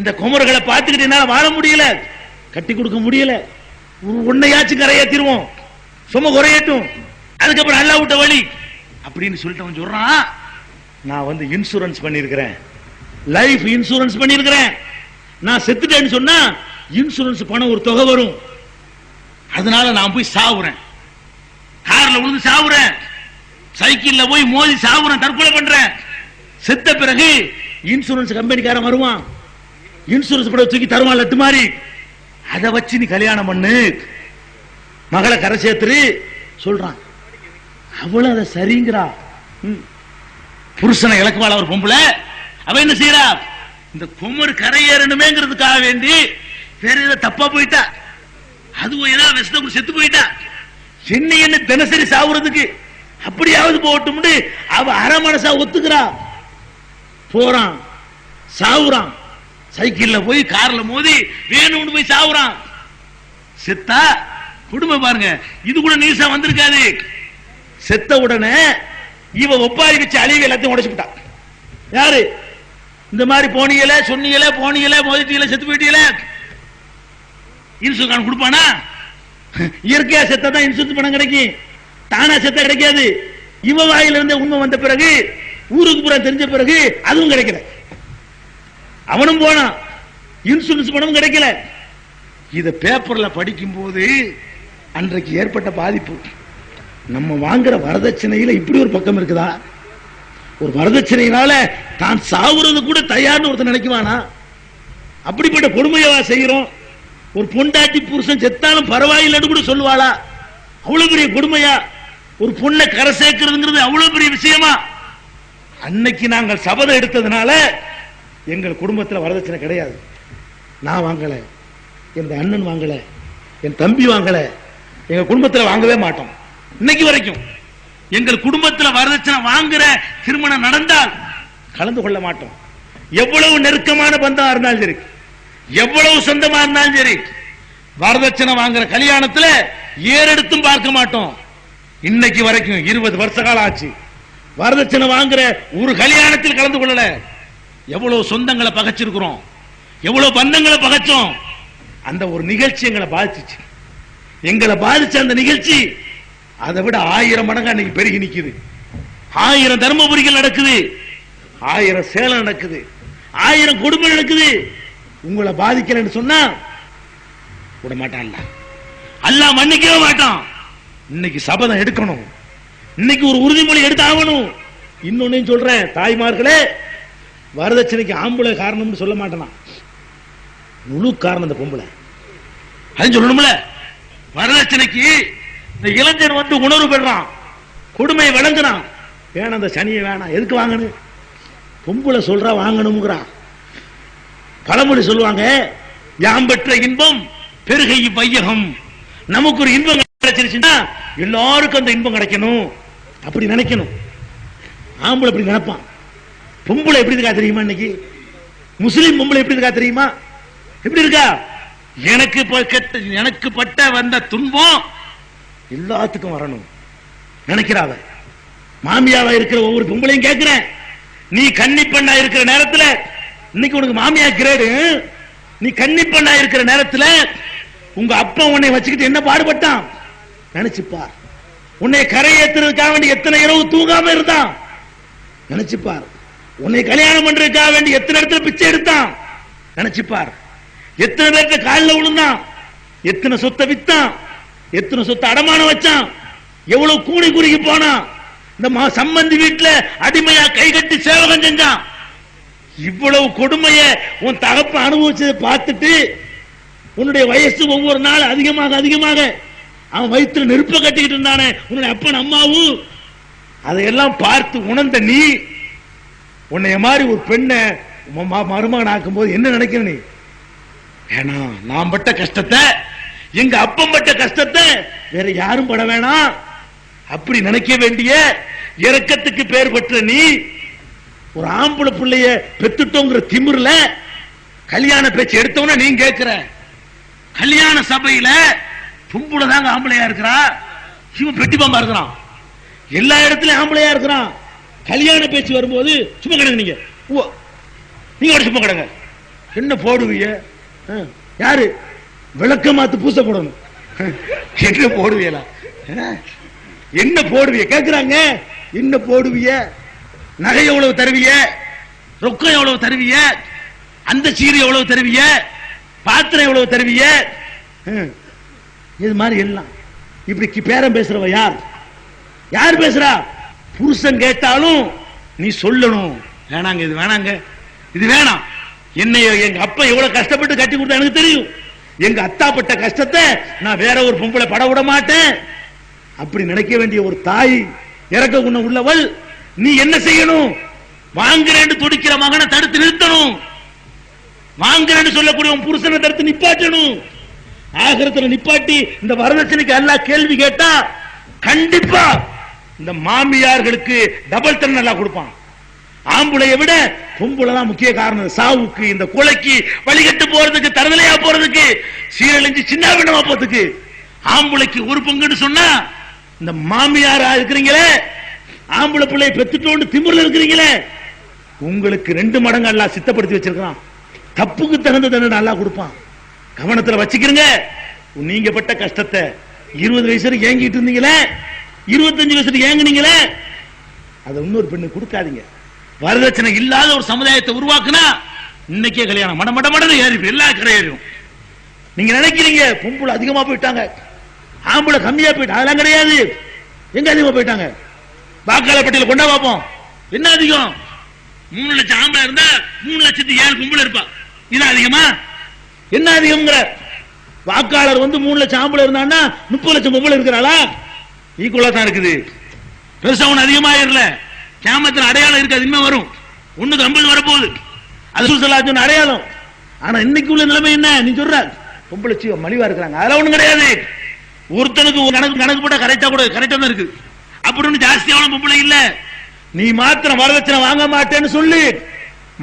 இந்த குமர்களை பார்த்துக்கிட்டு என்னால வாழ முடியல, கட்டி கொடுக்க முடியல, உன்னையாச்சும் கரையேற்றிடுவோம், சும்மா குறையட்டும், அதுக்கப்புறம் அல்லா விட்ட வழி அப்படின்னு சொல்லிட்டு அவன் சொல்றான், நான் இன்சூரன்ஸ் பண்ணிருக்கிறேன், லைஃப் இன்சூரன்ஸ் பண்ணிருக்கிறேன், நான் செத்துட்டேன்னு சொன்னா இன்சூரன்ஸ் பணம் ஒரு தொகை வரும், அதனால நான் போய் சாவுறேன், கார்ல விழுந்து சாவுறேன், சைக்கிள்ல போய் மோதி சாவுறேன், தற்கொலை பண்றேன், செத்த பிறகு இன்சூரன்ஸ் கம்பெனிக்காரன் வருவான், இன்சூரன்ஸ் படம் தூக்கி தருவான் லட்டு மாதிரி, அதை வச்சு நீ கல்யாணம் பண்ணு, மகளை கரை சேர்த்துரு சொல்றான். அவ்வளவு அதை சரிங்கிறா. புருஷனை இலக்குவாள் ஒரு பொம்பளை, அவ என்ன செய்யறா? இந்த குமர் கரையேறணுமேங்கிறதுக்காக வேண்டி வேற ஏதோ தப்பா போயிட்டா, அதுவும் ஏதாவது விஷத்தை செத்து போயிட்டா, என்ன தினசரி சாவுறதுக்கு அப்படியாவது போட்டும் அவ அரை மனசா ஒத்துக்கிறா, போறான், சாவுறான், சைக்கிள்ல போய் கார்ல மோதி வேணும்னு போய் சாவுறான், செத்தா குடும்பம் பாருங்க, இது கூட நியூஸா வந்திருக்காது. செத்த உடனே இவ ஒப்பாரி வச்சு அழிவு எல்லாத்தையும் உடைச்சுட்டா. யாரு இந்த மாதிரி போனீங்களே சொன்னீங்களே போனீங்களே மோதிட்டீங்களே செத்து போயிட்டீங்களே, இன்சூரன்ஸ் கொடுப்பானா? இயற்கையா செத்தா தான் இன்சூரன்ஸ் பணம் கிடைக்கும், தானா செத்த கிடைக்காது. இவ வாயில இருந்து உண்மை வந்த பிறகு ஊருக்கு பூரா தெரிஞ்ச பிறகு அதுவும் கிடைக்கல, அவனும் போனான், இன்சூரன்ஸ் பணமும் கிடைக்கல. இத பேப்பர்ல படிக்கும் போது அன்றைக்கு ஏற்பட்ட பாதிப்பு, நம்ம வாங்குற வரதட்சணையில இப்படி ஒரு பக்கம் இருக்குதா? ஒரு வரதட்சணையினால தான் சாவுறது கூட தயார்னு ஒருத்தர் நினைக்குவானா? அப்படிப்பட்ட கொடுமையவா செய்கிறோம்? ஒரு பொண்டாட்டி புருஷன் செத்தாலும் பரவாயில்லைன்னு கூட சொல்லுவாளா? அவ்வளவு பெரிய கொடுமையா? ஒரு பொண்ணை கரை சேர்க்கிறதுங்கிறது அவ்வளவு பெரிய விஷயமா? அன்னைக்கு நாங்கள் சபதம் எடுத்ததுனால எங்கள் குடும்பத்தில் வரதட்சணை கிடையாது. நான் வாங்கல, என் அண்ணன் வாங்கல, என் தம்பி வாங்கல, எங்க குடும்பத்தில் வாங்கவே மாட்டோம். இன்னைக்கு வரைக்கும் எங்கள் குடும்பத்தில் வரதட்சணை வாங்குற திருமணம் நடந்தால் கலந்து கொள்ள மாட்டோம். எவ்வளவு நெருக்கமான பந்தம் இருந்தாலும் சரி, எவ்வளவு சொந்தமா இருந்தாலும் சரி, வரதட்சணை வாங்குற கல்யாணத்துல ஏறெடுத்தும் பார்க்க மாட்டோம். இன்னைக்கு வரைக்கும் 20 வருஷ காலம் ஆச்சு, வரதட்சணை வாங்குற ஒரு கல்யாணத்தில் கலந்து கொள்ளல. எவ்வளவு சொந்தங்களை பகைச்சிருக்கிறோம், எவ்வளவு பந்தங்களை பகைச்சோம். அந்த ஒரு நிகழ்ச்சி எங்களை பாதிச்சு, எங்களை பாதிச்ச அந்த நிகழ்ச்சி அதை விட 1000 மடங்கு அன்னைக்கு பெருகி நிக்குது. 1000 தர்மபுரிகள் நடக்குது, 1000 சேலம் நடக்குது, 1000 குடும்பம் நடக்குது. உங்களை பாதிக்கலன்னு சொன்னா விட மாட்டான், அல்லாஹ் மன்னிக்கவே மாட்டான். இன்னைக்கு சபதம் எடுக்கணும், இன்னைக்கு ஒரு உறுதிமொழி எடுத்து ஆகணும். இன்னொன்னு சொல்றேன், தாய்மார்களே, வரதட்சணைக்கு ஆம்பளை காரணம்னு சொல்ல மாட்டானா, முழு காரணம் இந்த பொம்பளை. அது சொல்லணும்ல. வரதட்சணைக்கு இந்த இளைஞன் வந்து உணர்வு பெறான், கொடுமை விளங்குறான், வேணாம் அந்த சனியை வேணாம், எதுக்கு வாங்கணும்? பொம்பளை சொல்றா வாங்கணும்ங்கிறான். பழமொழி சொல்லுவாங்க, யாம் பெற்ற இன்பம் பெருகை வையகம். நமக்கு ஒரு இன்பம் கிடைச்சிருச்சுன்னா எல்லாருக்கும் அந்த இன்பம் கிடைக்கணும், அப்படி நினைக்கணும். ஆம்பளை அப்படி நினைப்பான். பொம்பளை எப்படி இருக்கா தெரியுமா? இன்னைக்கு முஸ்லிம் பொம்பளை எப்படி இருக்கா தெரியுமா? எப்படி இருக்கா? எனக்கு பட்ட வந்த துன்பம் எல்லாத்துக்கும் வரணும் நினைக்கிறாவ. மாமியாவா இருக்கிற ஒவ்வொரு பொம்பளையும் கேட்கிறேன், நீ கன்னி பெண்ணா இருக்கிற நேரத்தில், இன்னைக்கு உனக்கு மாமியா கிரேடு, நீ கன்னி பெண்ணா இருக்கிற நேரத்தில் உங்க அப்பா உன்னை வச்சுக்கிட்டு என்ன பாடுபட்டான் நினைச்சுப்பார். உன்னை கரை ஏத்துறதுக்காக வேண்டி எத்தனை இரவு தூங்காம இருந்தான் நினைச்சுப்பார். உன்னை கல்யாணம் பண்றதுக்காக வேண்டி எத்தனை இடத்துல பிச்சை எடுத்தான் நினைச்சுப்பார். எத்தனை பேர்த்த காலில் விழுந்தான், எத்தனை சொத்தை வித்தான், எத்தனை சொத்தை அடமானம் வச்சான், எவ்வளவு கூணி குறுகி போனான், இந்த சம்பந்தி வீட்டுல அடிமையா கை கட்டி சேவகம் செஞ்சான். இவ்வளவு கொடுமைய உன் தகப்ப அனுபவிச்சதை பார்த்துட்டு உன்னுடைய வயசு ஒவ்வொரு நாள் அதிகமாக அதிகமாக அவன் வயிற்றுல நெருப்ப கட்டிக்கிட்டு இருந்தானே உன்னுடைய அப்பன் அம்மாவும், அதையெல்லாம் பார்த்து உணர்ந்த நீ உன்னைய மாதிரி ஒரு பெண்ணை மருமகன் ஆக்கும் போது என்ன நினைக்கிற நீ? ஏன்னா நான் பட்ட கஷ்டத்தை, எங்க அப்பம் பட்ட கஷ்டத்தை வேற யாரும் பட வேணாம் அப்படி நினைக்க வேண்டிய இரக்கத்துக்கு பேர் பெற்ற நீ ஒரு ஆம்பளை பிள்ளைய பெத்துட்டோங்கிற திமிர்ல கல்யாண பேச்சு எடுத்தவன நீ கேட்கிற. கல்யாண சபையில பொம்பளை தாங்க ஆம்பளையா இருக்கிறா, இவன் பெட்டி பாம்பா இருக்கிறான், எல்லா இடத்துலயும் ஆம்பளையா இருக்கிறான். கல்யாண பேச்சு வரும்போது சும்மா கிடங்க, நீங்க நீங்க சும்மா கிடங்க. என்ன போடுவீங்க? யாரு விளக்க மாத்து பூச போடணும், என்ன போடுவீங்களா? என்ன போடுவிய கேக்குறாங்க. என்ன போடுவிய? நகை எவ்வளவு தருவிய? ரொக்கம் எவ்வளவு தருவிய? அந்த சீரை எவ்வளவு தருவிய? பாத்திரம் எவ்வளவு தருவிய? இது மாதிரி எல்லாம் இப்படி பேரம் பேசுறவ யார்? யார் பேசுறா? புருஷன் கேட்டாலும் நீ சொல்லணும், வேணாங்க இது வேணாங்க இது வேணாம். என்னைய எங்க அப்பா எவ்வளவு கஷ்டப்பட்டு கட்டி கொடுத்தா எனக்கு தெரியும், எங்க அத்தா பட்ட கஷ்டத்தை நான் வேற ஒரு பொம்பளை பட விட மாட்டேன் அப்படி நினைக்க வேண்டிய ஒரு தாய், இறக்க குணம் உள்ளவள், நீ என்ன செய்யணும்? வாங்குறேன்னு துடிக்கிற மகனை தடுத்து நிறுத்தணும், வாங்குறேன்னு சொல்லக்கூடிய புருஷனை தடுத்து நிப்பாட்டணும். ஆகிரத்துல நிப்பாட்டி இந்த வரதட்சணைக்கு எல்லாம் கேள்வி கேட்டா கண்டிப்பா இந்த மாமியார்களுக்கு டபுள் தன் நல்லா கொடுப்பான். ஆம்புளைய விட பொம்பளை தான் முக்கிய காரணம். சாவுக்கு, இந்த கொலைக்கு, வழிகட்டு போறதுக்கு, தரதலையா போறதுக்கு சீரழிஞ்சு சின்ன பின்னமா போத்துக்கு. ஆம்பளைக்கு ஒரு பங்குன்னு சொன்னா இந்த மாமியாரா இருக்கிறீங்களே, ஆம்பளை பிள்ளை பெத்துட்டோன்னு திமிர்ல இருக்கிறீங்களே, உங்களுக்கு 2 மடங்கு அல்லாஹ் சித்தப்படுத்தி வச்சிருக்கான். தப்புக்கு தகுந்த தண்டனை அல்லாஹ் கொடுப்பான். கவனத்துல வச்சுக்கிறீங்க. நீங்க பட்ட கஷ்டத்தை 20 வயசுல ஏங்கிட்டு இருந்தீங்களே, 25 வயசுல ஏங்குனீங்களே, அதை இன்னொரு பெண்ணு கொடுக்காதீங்க. வரதட்சணை இல்லாத ஒரு சமுதாயத்தை உருவாக்குனா இன்னைக்கே கல்யாணம் மட மட மடன்னு ஏறி எல்லா கரையேறும். நீங்க நினைக்கிறீங்க பொம்பளை அதிகமா போயிட்டாங்க, ஆம்பளை கம்மியா போயிட்டாங்க. அதெல்லாம் கிடையாது. எங்க அதிகமா போயிட்டாங்க? வாக்காளர் பட்டியல கொண்டா பார்ப்போம். என்ன அதிகம்? 3 லட்சம் ஆம்பளை இருந்தா 3,07,000 பொம்பளை இருப்பா. இது அதிகமா? என்ன அதிகம்ங்கிற? வாக்காளர் 3 லட்சம் ஆம்பளை இருந்தான்னா 30 லட்சம் பொம்பளை இருக்கிறாளா? ஈக்குவலா தான் இருக்குது. பெருசா ஒண்ணு அதிகமாயிரல. கியாமத்துல அடையாளம் இருக்காது, இனிமே வரும். 1க்கு 50 வரப்போகுது. அது சொன்ன அடையாளம். ஆனா இன்னைக்கு உள்ள நிலைமை என்ன? நீ சொல்ற பொம்பளை மலிவா இருக்கிறாங்க, அதெல்லாம் ஒண்ணும் கிடையாது. ஒருத்தனுக்கு கணக்கு போட்டா கரெக்டா கூட கரெக்டா தான் இருக்கு. அப்படின்னு ஜாஸ்தியான பொம்பளை இல்ல. நீ மாத்திரம் வரதட்சணை வாங்க மாட்டேன்னு சொல்லி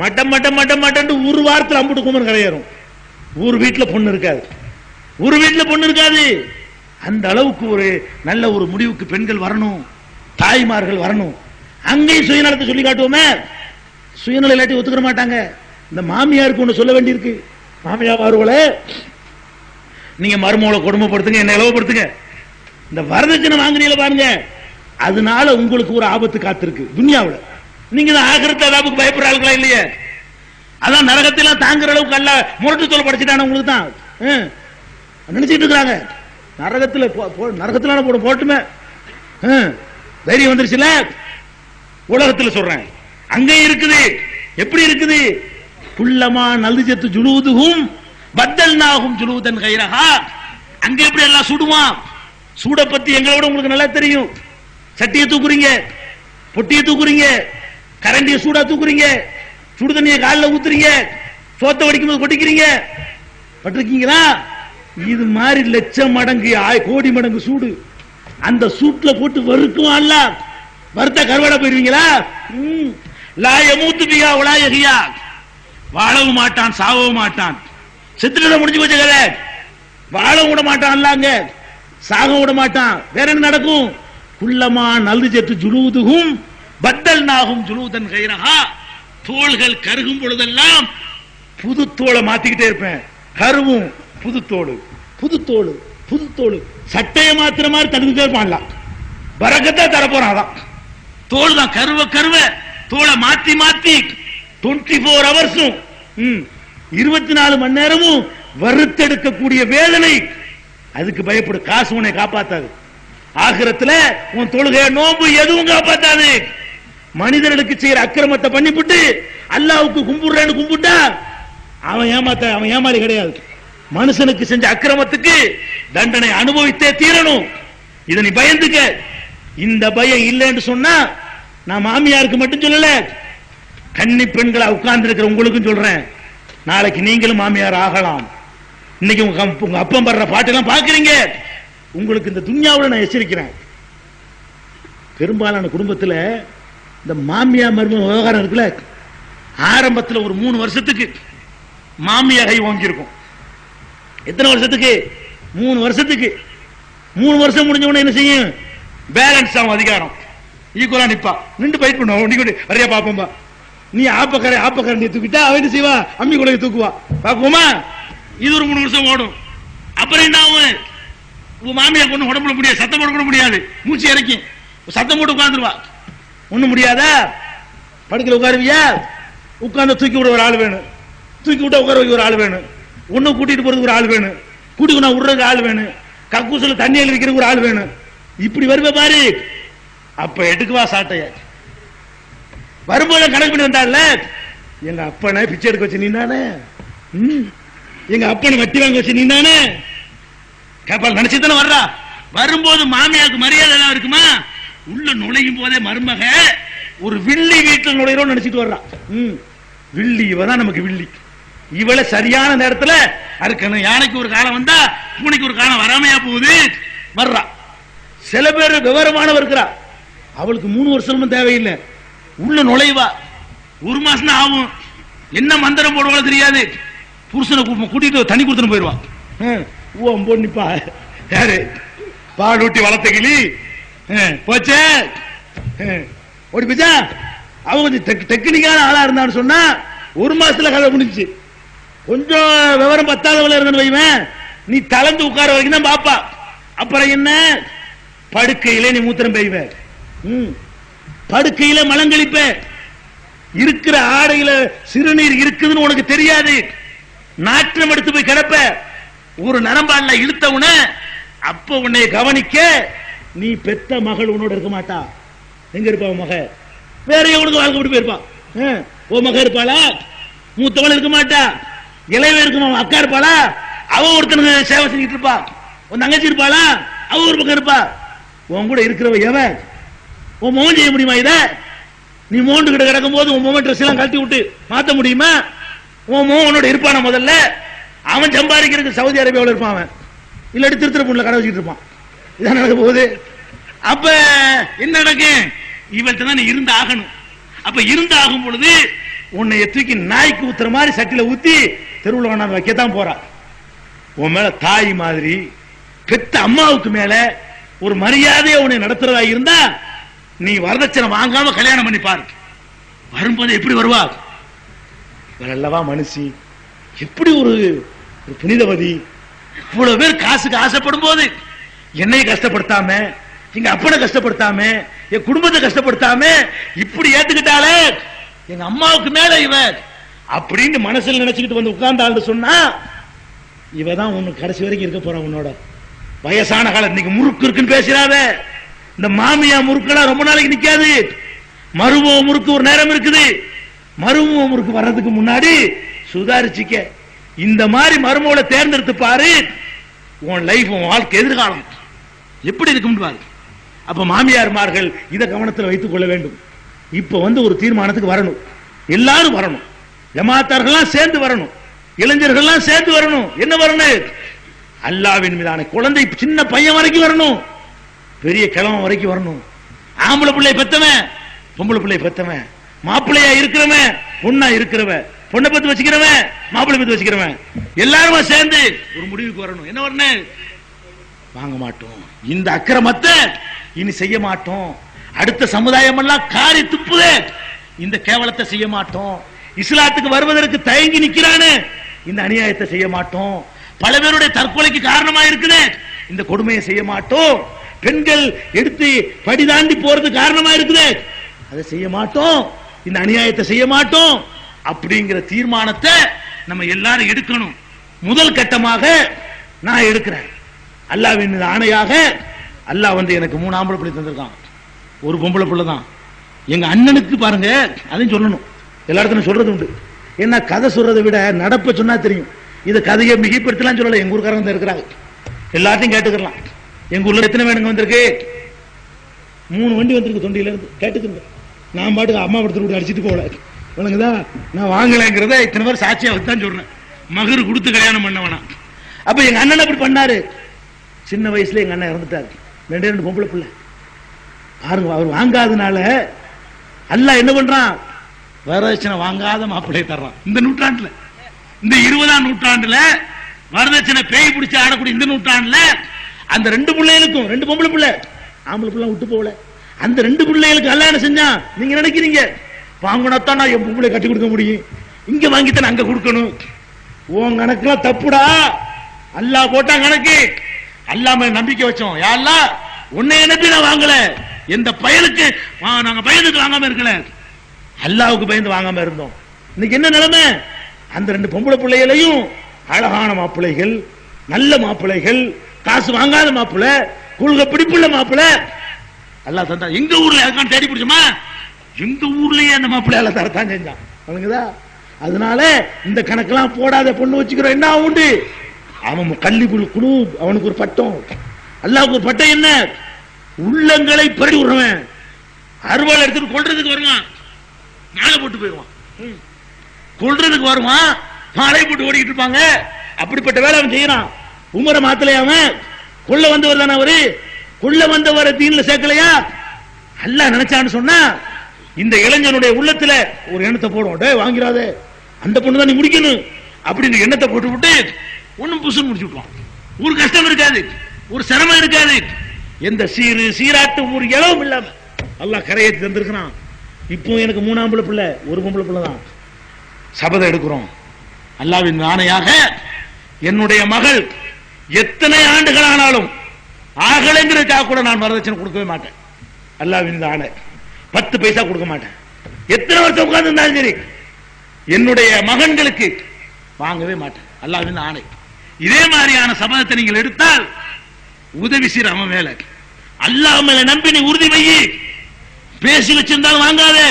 மட்டம் மட்டம் மட்டம் மட்டம் ஒரு வாரத்தில் அம்புட்டு குமரன் கரையேறும். ஒரு வீட்டுல பொண்ணு இருக்காது, ஒரு வீட்டுல பொண்ணு இருக்காது. அந்த அளவுக்கு ஒரு நல்ல ஒரு முடிவுக்கு பெண்கள் வரணும், தாய்மார்கள் வரணும். அங்கேயும் சுயநலத்தை சொல்லி காட்டுவோமே. சுயநலம் இல்லாட்டி ஒத்துக்கிற மாட்டாங்க. இந்த மாமியாருக்கு ஒண்ணு சொல்ல வேண்டியிருக்கு. மாமியார் மாறுவளே, நீங்க மருமகளை கொடுமைப்படுத்துங்க, என்ன இலவப்படுத்துங்க. இந்த வரதட்சணை வாங்குறீங்கள பாருங்க, அதனால உங்களுக்கு ஒரு ஆபத்து காத்திருக்கு துன்யாவுல. நீங்க தான் ஆகிரத்து அதாபுக்கு பயப்படுற ஆளுங்களா இல்லையே? அதான் நரகத்தெல்லாம் தாங்குற அளவுக்கு அல்ல முரட்டு தொலை படைச்சிட்டான உங்களுக்கு தான் நினைச்சிட்டு இருக்காங்க. நரகத்துல போட்டுமே தைரியம் வந்துருச்சுல. உலகத்தில் சொல்றேன், அங்கே இருக்குது. எப்படி இருக்குது? குல்லமா நல்ஜத்து ஜுலூதுஹும் பத்தல்நாஹும் ஜுலூதன் கைரஹா. அங்க எப்படி எல்லாம் சுடுவான். சூட பத்தி எங்களோட உங்களுக்கு நல்லா தெரியும். சட்டியை தூக்குறீங்க, பொட்டியை தூக்குறீங்க, கரண்டிய சூடா தூக்குறீங்க, சுடு தண்ணியை காலில் ஊத்துறீங்க, சோத்த வடிக்கும் போது கொட்டிக்கிறீங்க. பட்டிருக்கீங்களா? இது மாதிரி லட்சம் மடங்கு கோடி மடங்கு சூடு அந்த சூட்ல போட்டு வறுக்குவான்ல. வறுத்த கருவாடா போயிருவீங்களா? லா யமூத்து பிஹா வலா யஹ்யா. வாழவும் மாட்டான், சாவவும் மாட்டான். செத்துட்டு முடிஞ்சு போச்ச கதை. வாழவும் விட மாட்டான் அல்லாங்க, சாக விட மாட்டான். வேற என்ன நடக்கும்? குல்லமா நல்ஜத்து ஜுலூதுஹும் பத்தல்நாஹும் ஜுலூதன் கைரஹா. தோள்கள் கருகும் பொழுதெல்லாம் புது தோலை மாத்திக்கிட்டே இருப்பேன். கருவும் புது தோடு, புது தோடு, புது தோடு. சட்டையை மாத்திர மாதிரி தடுத்துட்டே இருப்பான்ல. பரக்கத்தா தரப்போறான். அதான் தோல் தான். கருவ கருவ தோலை மாத்தி மாத்தி 24 ஹவர்ஸும் 24 மணி நேரமும் வறுத்தெடுக்கக்கூடிய வேதனை. அதுக்கு பயப்படு. காசு உன்னை காப்பாத்தாது. ஆகிரத்துல உன் தொழுகை நோம்பு எதுவும் காப்பாத்தாது. மனிதர்களுக்கு செய்யற அக்கிரமத்தை பண்ணிவிட்டு அல்லாஹ்வுக்கு கும்பிடுறேன்னு கும்பிட்டா அவன் ஏமாளி கிடையாது. மனுஷனுக்கு செஞ்ச அக்கிரமத்துக்கு தண்டனை அனுபவித்தே தீரணும். இதை நீ பயந்துக்க. இந்த பயம் இல்லைன்னு சொன்னா நான் மாமியாருக்கு மட்டும் சொல்லல, கன்னி பெண்களா உட்கார்ந்து இருக்கிற உங்களுக்கும் சொல்றேன். நாளைக்கு நீங்களும் மாமியார் ஆகலாம். இன்னைக்கு உங்க அப்பம் படுற பாட்டெல்லாம் பாக்குறீங்க. உங்களுக்கு இந்த துன்யாவுல நான் எச்சரிக்கிறேன். பெரும்பாலான குடும்பத்தில் இந்த மாமியார் மருமக விவகாரம் இருக்குல்ல, ஆரம்பத்தில் ஒரு 3 வருஷத்துக்கு மாமியார் கை வாங்கி இருக்கும். எத்தனை வருஷத்துக்கு? 3 வருஷத்துக்கு. 3 வருஷம் முடிஞ்ச உடனே என்ன செய்யும்? பேலன்ஸ் ஆகும். அதிகாரம் ஈக்குவலா நிப்பா. நின்று பயிட் பண்ணுவோம். நீ வரையா பாப்போம்பா. நீ ஆப்பக்கரை தூக்கிட்டா அவன் என்ன செய்வா? அம்மி கூட தூக்குவா. பாப்போமா? இது ஒரு 3 வருஷம் ஓடும். அப்புறம் என்ன ஆகும்? உங்க மாமியார் ஒண்ணு உடம்புல முடியாது, சத்தம் போட கூட முடியாது. மூச்சு இறக்கி சத்தம் போட்டு உட்காந்துருவா. ஒண்ணும் முடியாதா? படுக்கல உட்காருவியா? உட்கார்ந்து தூக்கி விட ஒரு ஆள் வேணும், தூக்கி விட்டா உட்கார வைக்க ஒரு ஆள் வேணும், ஒன்னும் கூட்டிட்டு போறதுக்கு ஒரு ஆள் வேணும், கூட்டிக்கு நான் விடுறதுக்கு ஆள் வேணும், கக்கூசல தண்ணி அழிக்கிறதுக்கு ஒரு ஆள் வேணும். இப்படி வருவ பாரு. அப்ப எடுக்குவா சாட்டைய. வரும்போது கணக்கு பண்ணி வந்தால, எங்க அப்பனை பிச்சை எடுக்க வச்சு நீ தானே, எங்க அப்பனை வட்டி வாங்க வச்சு நீ தானே கேப்பால் நினைச்சுதானே வர்றா. வரும்போது மாமியாருக்கு மரியாதை எல்லாம் இருக்குமா? உள்ள நுழையும் போதே மருமக ஒரு வில்லி வீட்டில் நுழையிறோம் நினைச்சிட்டு வர்றா. வில்லி இவதான் நமக்கு வில்லி. இவளை சரியான நேரத்துல அறுக்கணும். யானைக்கு ஒரு காலம் வந்தா பூனைக்கு ஒரு காலம் வராமையா போகுது. வர்றா. சில பேர் விவரமானவர் இருக்கிறா, அவளுக்கு 3 வருஷமும் தேவையில்லை. உள்ள நுழைவா. 1 மாசம் ஆகும். என்ன மந்திரம் போடுவாங்க தெரியாது. புருஷனை கூட்டிட்டு தண்ணி கொடுத்துன்னு போயிடுவா. உன் பொண்ணுப்பா யாரு பால் ஊட்டி வளர்த்த கிளி போச்சே ஓடி போச்சா. அவங்க கொஞ்சம் டெக்னிக்கான ஆளா இருந்தான்னு சொன்னா ஒரு மாசத்துல கதை முடிஞ்சு. கொஞ்சம் விவரம் பத்தாதவள இருந்தன்னு வைவேன், நீ தளர்ந்து உட்கார வரைக்கும் தான் பாப்பா. அப்புறம் என்ன, படுக்கையில நீ மூத்திரம் பெய்வ, படுக்கையில மலங்கழிப்ப, இருக்கிற ஆடையில சிறுநீர் இருக்குதுன்னு உனக்கு தெரியாது, நாற்றம் எடுத்து போய் கிடப்ப. ஒரு நரம்பால இழுத்தவுன அப்ப உன்னை கவனிக்க நீ பெத்த மகள் உன்னோட இருக்க மாட்டா. எங்க இருப்பா மக? வேற எவனுக்கு வாழ்க்கை விட்டு போயிருப்பா. ஓ மக இருப்பாளா? மூத்தவள் இருக்க மாட்டா. இளையவ இருக்கும் அக்கா இருப்பாளா? அவ ஒருத்தனுக்கு சேவை செஞ்சுட்டு இருப்பா. உன் தங்கச்சி இருப்பாளா? அவ ஒரு பக்கம் இருப்பா. உன் கூட இருக்கிறவ எவ? உன் மோகன் செய்ய முடியுமா இத? நீ மோண்டு கிட்ட கிடக்கும் போது உன் மோகன் ட்ரெஸ் எல்லாம் கழட்டி விட்டு மாத்த முடியுமா? உன் மோகனோட இருப்பான முதல்ல. அவன் சம்பாதிக்கிறதுக்கு சவுதி அரேபியாவில் இருப்பான், அவன் இல்லாட்டி திருத்திரப்பூண்ல கடை வச்சுட்டு இருப்பான். இதான் நடக்க போகுது. அப்ப என்ன நடக்கும்? இவள்கிட்ட தான் நீ இருந்து ஆகணும். அப்ப இருந்து ஆகும் பொழுது உன்னை தூக்கி நாய்க்கு ஊத்துற மாதிரி சட்டில ஊத்தி தெருவில் வேணாந்து வைக்கத்தான் போறா. உன் மேல தாய் மாதிரி பெத்த அம்மாவுக்கு மேல ஒரு மரியாதையை உன்னை நடத்துறதா இருந்தா நீ வரதட்சணை வாங்காம கல்யாணம் பண்ணி பாரு. வரும்போது எப்படி வருவா? அல்லவா மனுஷி, எப்படி ஒரு புனிதவதி. இவ்வளவு பேர் காசுக்கு ஆசைப்படும் போது என்னை கஷ்டப்படுத்தாம, எங்க அப்பனை கஷ்டப்படுத்தாம, என் குடும்பத்தை கஷ்டப்படுத்தாம இப்படி ஏத்துக்கிட்டாலே எங்க அம்மாவுக்கு மேல இவ அப்படின்னு மனசுல நினைச்சுக்கிட்டு வந்து உட்கார்ந்தாள் சொன்னா இவதான் உனக்கு கடைசி வரைக்கும் இருக்க போறான் உன்னோட. வயசான காலம் இன்னைக்கு முறுக்கு இருக்குன்னு பேசுறாத. இந்த மாமியா முறுக்கெல்லாம் ரொம்ப நாளைக்கு நிக்காது. மருமக முறுக்கு ஒரு நேரம் இருக்குது. மருமக முறுக்கு வர்றதுக்கு முன்னாடி சுதாரிச்சுக்க. இந்த மாதிரி மருமகளை தேர்ந்தெடுத்து பாரு, உன் லைஃப், உன் வாழ்க்கை, எதிர்காலம் எப்படி இருக்கும் பாரு. அப்ப மாமியார்மார்கள் இதை கவனத்தில் வைத்துக் கொள்ள வேண்டும். இப்ப ஒரு தீர்மானத்துக்கு வரணும். எல்லாரும் வரணும். ஜமாத்தார்கள் சேர்ந்து வரணும். இளைஞர்கள் சேர்ந்து வரணும். என்ன வரணும்? அல்லாஹ்வின் மீதான குழந்தை சின்ன பையன் வரைக்கும் வரணும், பெரிய கிழவன் வரைக்கும் வரணும். ஆம்பளை பிள்ளை பெத்தவன், பொம்பளை பிள்ளை பெத்தவன், மாப்பிள்ளையா இருக்கிறவன், பொண்ணா இருக்கிறவன், பொண்ணை பத்தி வச்சுக்கிறவன், மாப்பிள்ளை பத்தி வச்சுக்கிறவன், எல்லாருமா சேர்ந்து ஒரு முடிவுக்கு வரணும். என்ன வரணும்? வாங்க மாட்டோம், இந்த அக்கிரமத்தை இனி செய்ய மாட்டோம். அடுத்த சமுதாயம் எல்லாம் காரி துப்புதே, இந்த கேவலத்தை செய்ய மாட்டோம். இஸ்லாத்துக்கு வருவதற்கு தயங்கி நிக்கிறானே, இந்த அநியாயத்தை செய்ய மாட்டோம். பல பேருடைய தற்கொலைக்கு காரணமா இருக்குது, இந்த கொடுமையை செய்ய மாட்டோம். பெண்கள் எடுத்து படிதாண்டி போறது காரணமா இருக்குது, அதை செய்ய மாட்டோம். இந்த அநியாயத்தை செய்ய மாட்டோம் அப்படிங்கிற தீர்மானத்தை நம்ம எல்லாரும் எடுக்கணும். முதல் கட்டமாக நான் எடுக்கிறேன். அல்லாஹ்வின் மீது ஆணையாக, அல்லாஹ் எனக்கு 3 ஆம்பளை பிள்ளை தந்திருக்கான், ஒரு பொம்பளை பிள்ளை தான். எங்க அண்ணனுக்கு பாருங்க, அதையும் சொல்லணும். எல்லா இடத்துலையும் சொல்றது உண்டு. என்ன கதை சொல்றதை விட நடப்ப சொன்னா தெரியும். இதை கதையை மிகைப்படுத்தலாம் சொல்லல. எங்க ஊருக்காரங்க தான் இருக்கிறாங்க, எல்லாத்தையும் கேட்டுக்கலாம். எங்க ஊர்ல எத்தனை வேணுங்க வந்திருக்கு? 3 வண்டி வந்திருக்கு தொண்டியில இருந்து. கேட்டுக்குங்க. நான் பாட்டுக்கு அம்மா படத்துல விட்டு அடிச்சுட்டு போகல, விளங்குதா? நான் வாங்கலைங்கிறத இத்தனை பேர் சாட்சியா வச்சுதான் சொல்றேன். மகரு கொடுத்து கல்யாணம் பண்ணவனா. அப்ப எங்க அண்ணன் அப்படி பண்ணாரு. சின்ன வயசுல எங்க அண்ணன் இறந்துட்டாரு. 2 பொம்பளை பிள்ளை. பாருங்க, அவர் வாங்காதனால அல்லாஹ் என்ன பண்றான்? வரதட்சணை வாங்காத மாப்பிள்ளை தர்றான். இந்த நூற்றாண்டுல, இந்த 20ஆம் நூற்றாண்டுல வரதட்சணை பேய் பிடிச்சு ஆடக்கூடிய இந்த நூற்றாண்டுல அந்த 2 பிள்ளைகளுக்கும், 2 பொம்பளை பிள்ளை, ஆம்பளை பிள்ளை விட்டு போகல, அந்த 2 பிள்ளைகளுக்கு அல்லாஹ் என்ன செஞ்சா? நீங்க நினைக்கிறீங்க வாங்கினாத்தான் நான் என் பொம்பளை கட்டி கொடுக்க முடியும், இங்க வாங்கித்தான் அங்க கொடுக்கணும். உன் கணக்குலாம் தப்புடா. அல்லாஹ் போட்டா கணக்கு. அல்லாஹ் மேல நம்பிக்கை வச்சோம். யா அல்லாஹ், உன்னை நம்பி நான் வாங்கல, எந்த பயலுக்கு நாங்க பயந்துட்டு வாங்காம இருக்கல, அல்லாஹ்வுக்கு பயந்து வாங்காம இருந்தோம். இன்னைக்கு என்ன நிலைமை? அந்த 2 பொம்பளை பிள்ளைகளையும் அழகான மாப்பிள்ளைகள், நல்ல மாப்பிள்ளைகள், காசு வாங்காத மாப்பிள்ளை, கொள்கை பிடிப்புள்ள மாப்பிள்ளை அல்லாஹ் தந்தா. எங்க ஊர்ல யாருக்கான தேடி பிடிச்சோமா? எங்க ஊர்லயே அந்த மாப்பிள்ளை எல்லாம் தரத்தான் செஞ்சான். வணங்குதா? அதனால இந்த கணக்கெல்லாம் போடாத, பொண்ணு வச்சுக்கிறோம் என்ன உண்டு? அவன் கல்லிபுல் குழு, அவனுக்கு ஒரு பட்டம், அல்லாஹ்வுக்கு ஒரு பட்டம். என்ன? உள்ளங்களை பறி விடுறவன் அறுவாள் எடுத்துட்டு கொல்றதுக்கு வருவான், மாலை போட்டு போயிடுவான். கொல்றதுக்கு வருவான், மாலை போட்டு ஓடிக்கிட்டு இருப்பாங்க. அப்படிப்பட்ட வேலை அவன் செய்யறான். உமரை மாத்தலையா? அவன் கொல்ல வந்தவர் தானே அவரு. கொல்ல வந்தவரை தீன்ல சேர்க்கலையா? அல்லாஹ் நினைச்சான்னு சொன்னா இந்த இளைஞனுடைய உள்ளத்துல ஒரு எண்ணத்தை போடும். டே வாங்கிறாதே, அந்த பொண்ணு தான் நீ முடிக்கணும் அப்படின்னு எண்ணத்தை போட்டு விட்டு ஒண்ணும் புசுன்னு முடிச்சு விட்டுருவான். ஒரு கஷ்டம் இருக்காது, ஒரு சிரமம் இருக்காது, எந்த சீராட்டு ஒரு இளவும் இல்லாம அல்லாஹ் கரையை தந்திருக்கிறான். இப்போ எனக்கு 3 ஆம்பளை பிள்ளை, ஒரு பொம்பளை பிள்ளை தான். சபதம் எடுக்கிறோம், அல்லாஹ்வின் ஆணையாக என்னுடைய மகள் எத்தனை ஆண்டுகள் ஆனாலும் ஆகலைங்கிறதுக்காக கூட நான் வரதட்சணை கொடுக்கவே மாட்டேன். அல்லாஹ்வின் ஆணை, 10 பைசா கொடுக்க மாட்டேன். எத்தனை வருஷம் உட்கார்ந்து இருந்தாலும் சரி என்னுடைய மகன்களுக்கு வாங்கவே மாட்டேன். அல்லாஹ்வின் ஆணை. இதே மாதிரியான சபதத்தை நீங்கள் எடுத்தால் உதவி செய்ற அவன் மேல, அல்லாஹ் மேல நம்பி நீ உறுதி வை. பேசி வச்சிருந்தாலும் வாங்காதே,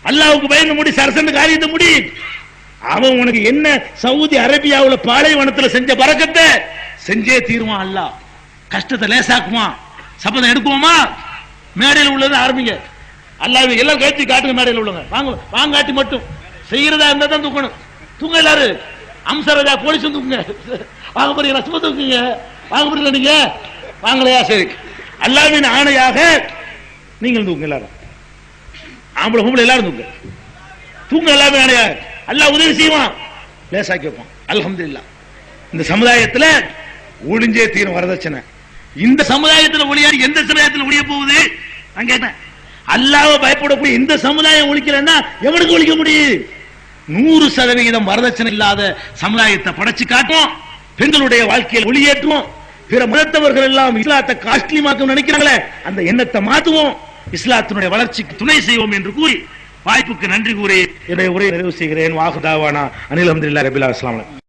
அல்லாஹ்வுக்கு பயந்து முடி, சரசன்னு காரியத்தை முடி. அவன் உனக்கு என்ன சவுதி அரேபியாவுல பாலைவனத்துல செஞ்ச பரக்கத்தை செஞ்சே தீருவான். அல்லாஹ் கஷ்டத்தை லேசாக்குவான். சபதம் எடுக்குவோமா? மேடையில் உள்ளது ஆரம்பிங்க. அல்லாஹ் எல்லாம் கழிச்சு காட்டுங்க. மேடையில் உள்ளவங்க வாங்க, வாங்காட்டி மட்டும் செய்யறதா இருந்தா தான் தூக்கணும். தூங்க எல்லாரும். அம்சராஜா போலீஸ் தூக்குங்க. வாங்க போறீங்க, சும்மா தூக்குங்க. வாங்க போறீங்களா நீங்க? வாங்கலையா? சரி. அல்லாஹ்வின் ஆணையாக நீங்கள் தூங்க எல்லாரும். ஆம்பளை பொம்பளை எல்லாரும் தூங்க. தூங்க எல்லாமே ஆணையாக. அல்லாஹ் உதவி செய்வான், லேசாக்கி வைப்பான். அல்ஹம்துலில்லாஹ். இந்த சமுதாயத்தில் ஒளிஞ்சே தீரும் வரதட்சணை. இந்த சமுதாயத்தில் ஒளியாடி எந்த சமுதாயத்தில் ஒளிய போகுது? நான் கேட்டேன். அல்லாஹ்வை பயப்படக்கூடிய இந்த சமுதாயம் ஒழிக்கலன்னா எவனுக்கு ஒழிக்க முடியும்? 100% வரதட்சணை இல்லாத சமுதாயத்தை படைச்சு காட்டும். பெண்களுடைய வாழ்க்கையில் ஒளியேற்றுவோம். பிற மதத்தவர்கள் எல்லாம் இஸ்லாத்தை காஸ்ட்லிமாக்க நினைக்கிறாங்களே, அந்த எண்ணத்தை மாற்றுவோம். இஸ்லாத்தினுடைய வளர்ச்சிக்கு துணை செய்வோம் என்று கூறி வாய்ப்புக்கு நன்றி கூறி என்னுடைய உரையை நிறைவு செய்கிறேன். வாஹு தாவானா அனில் அல்ஹம்துலில்லாஹி ரப்பில் ஆலமீன்.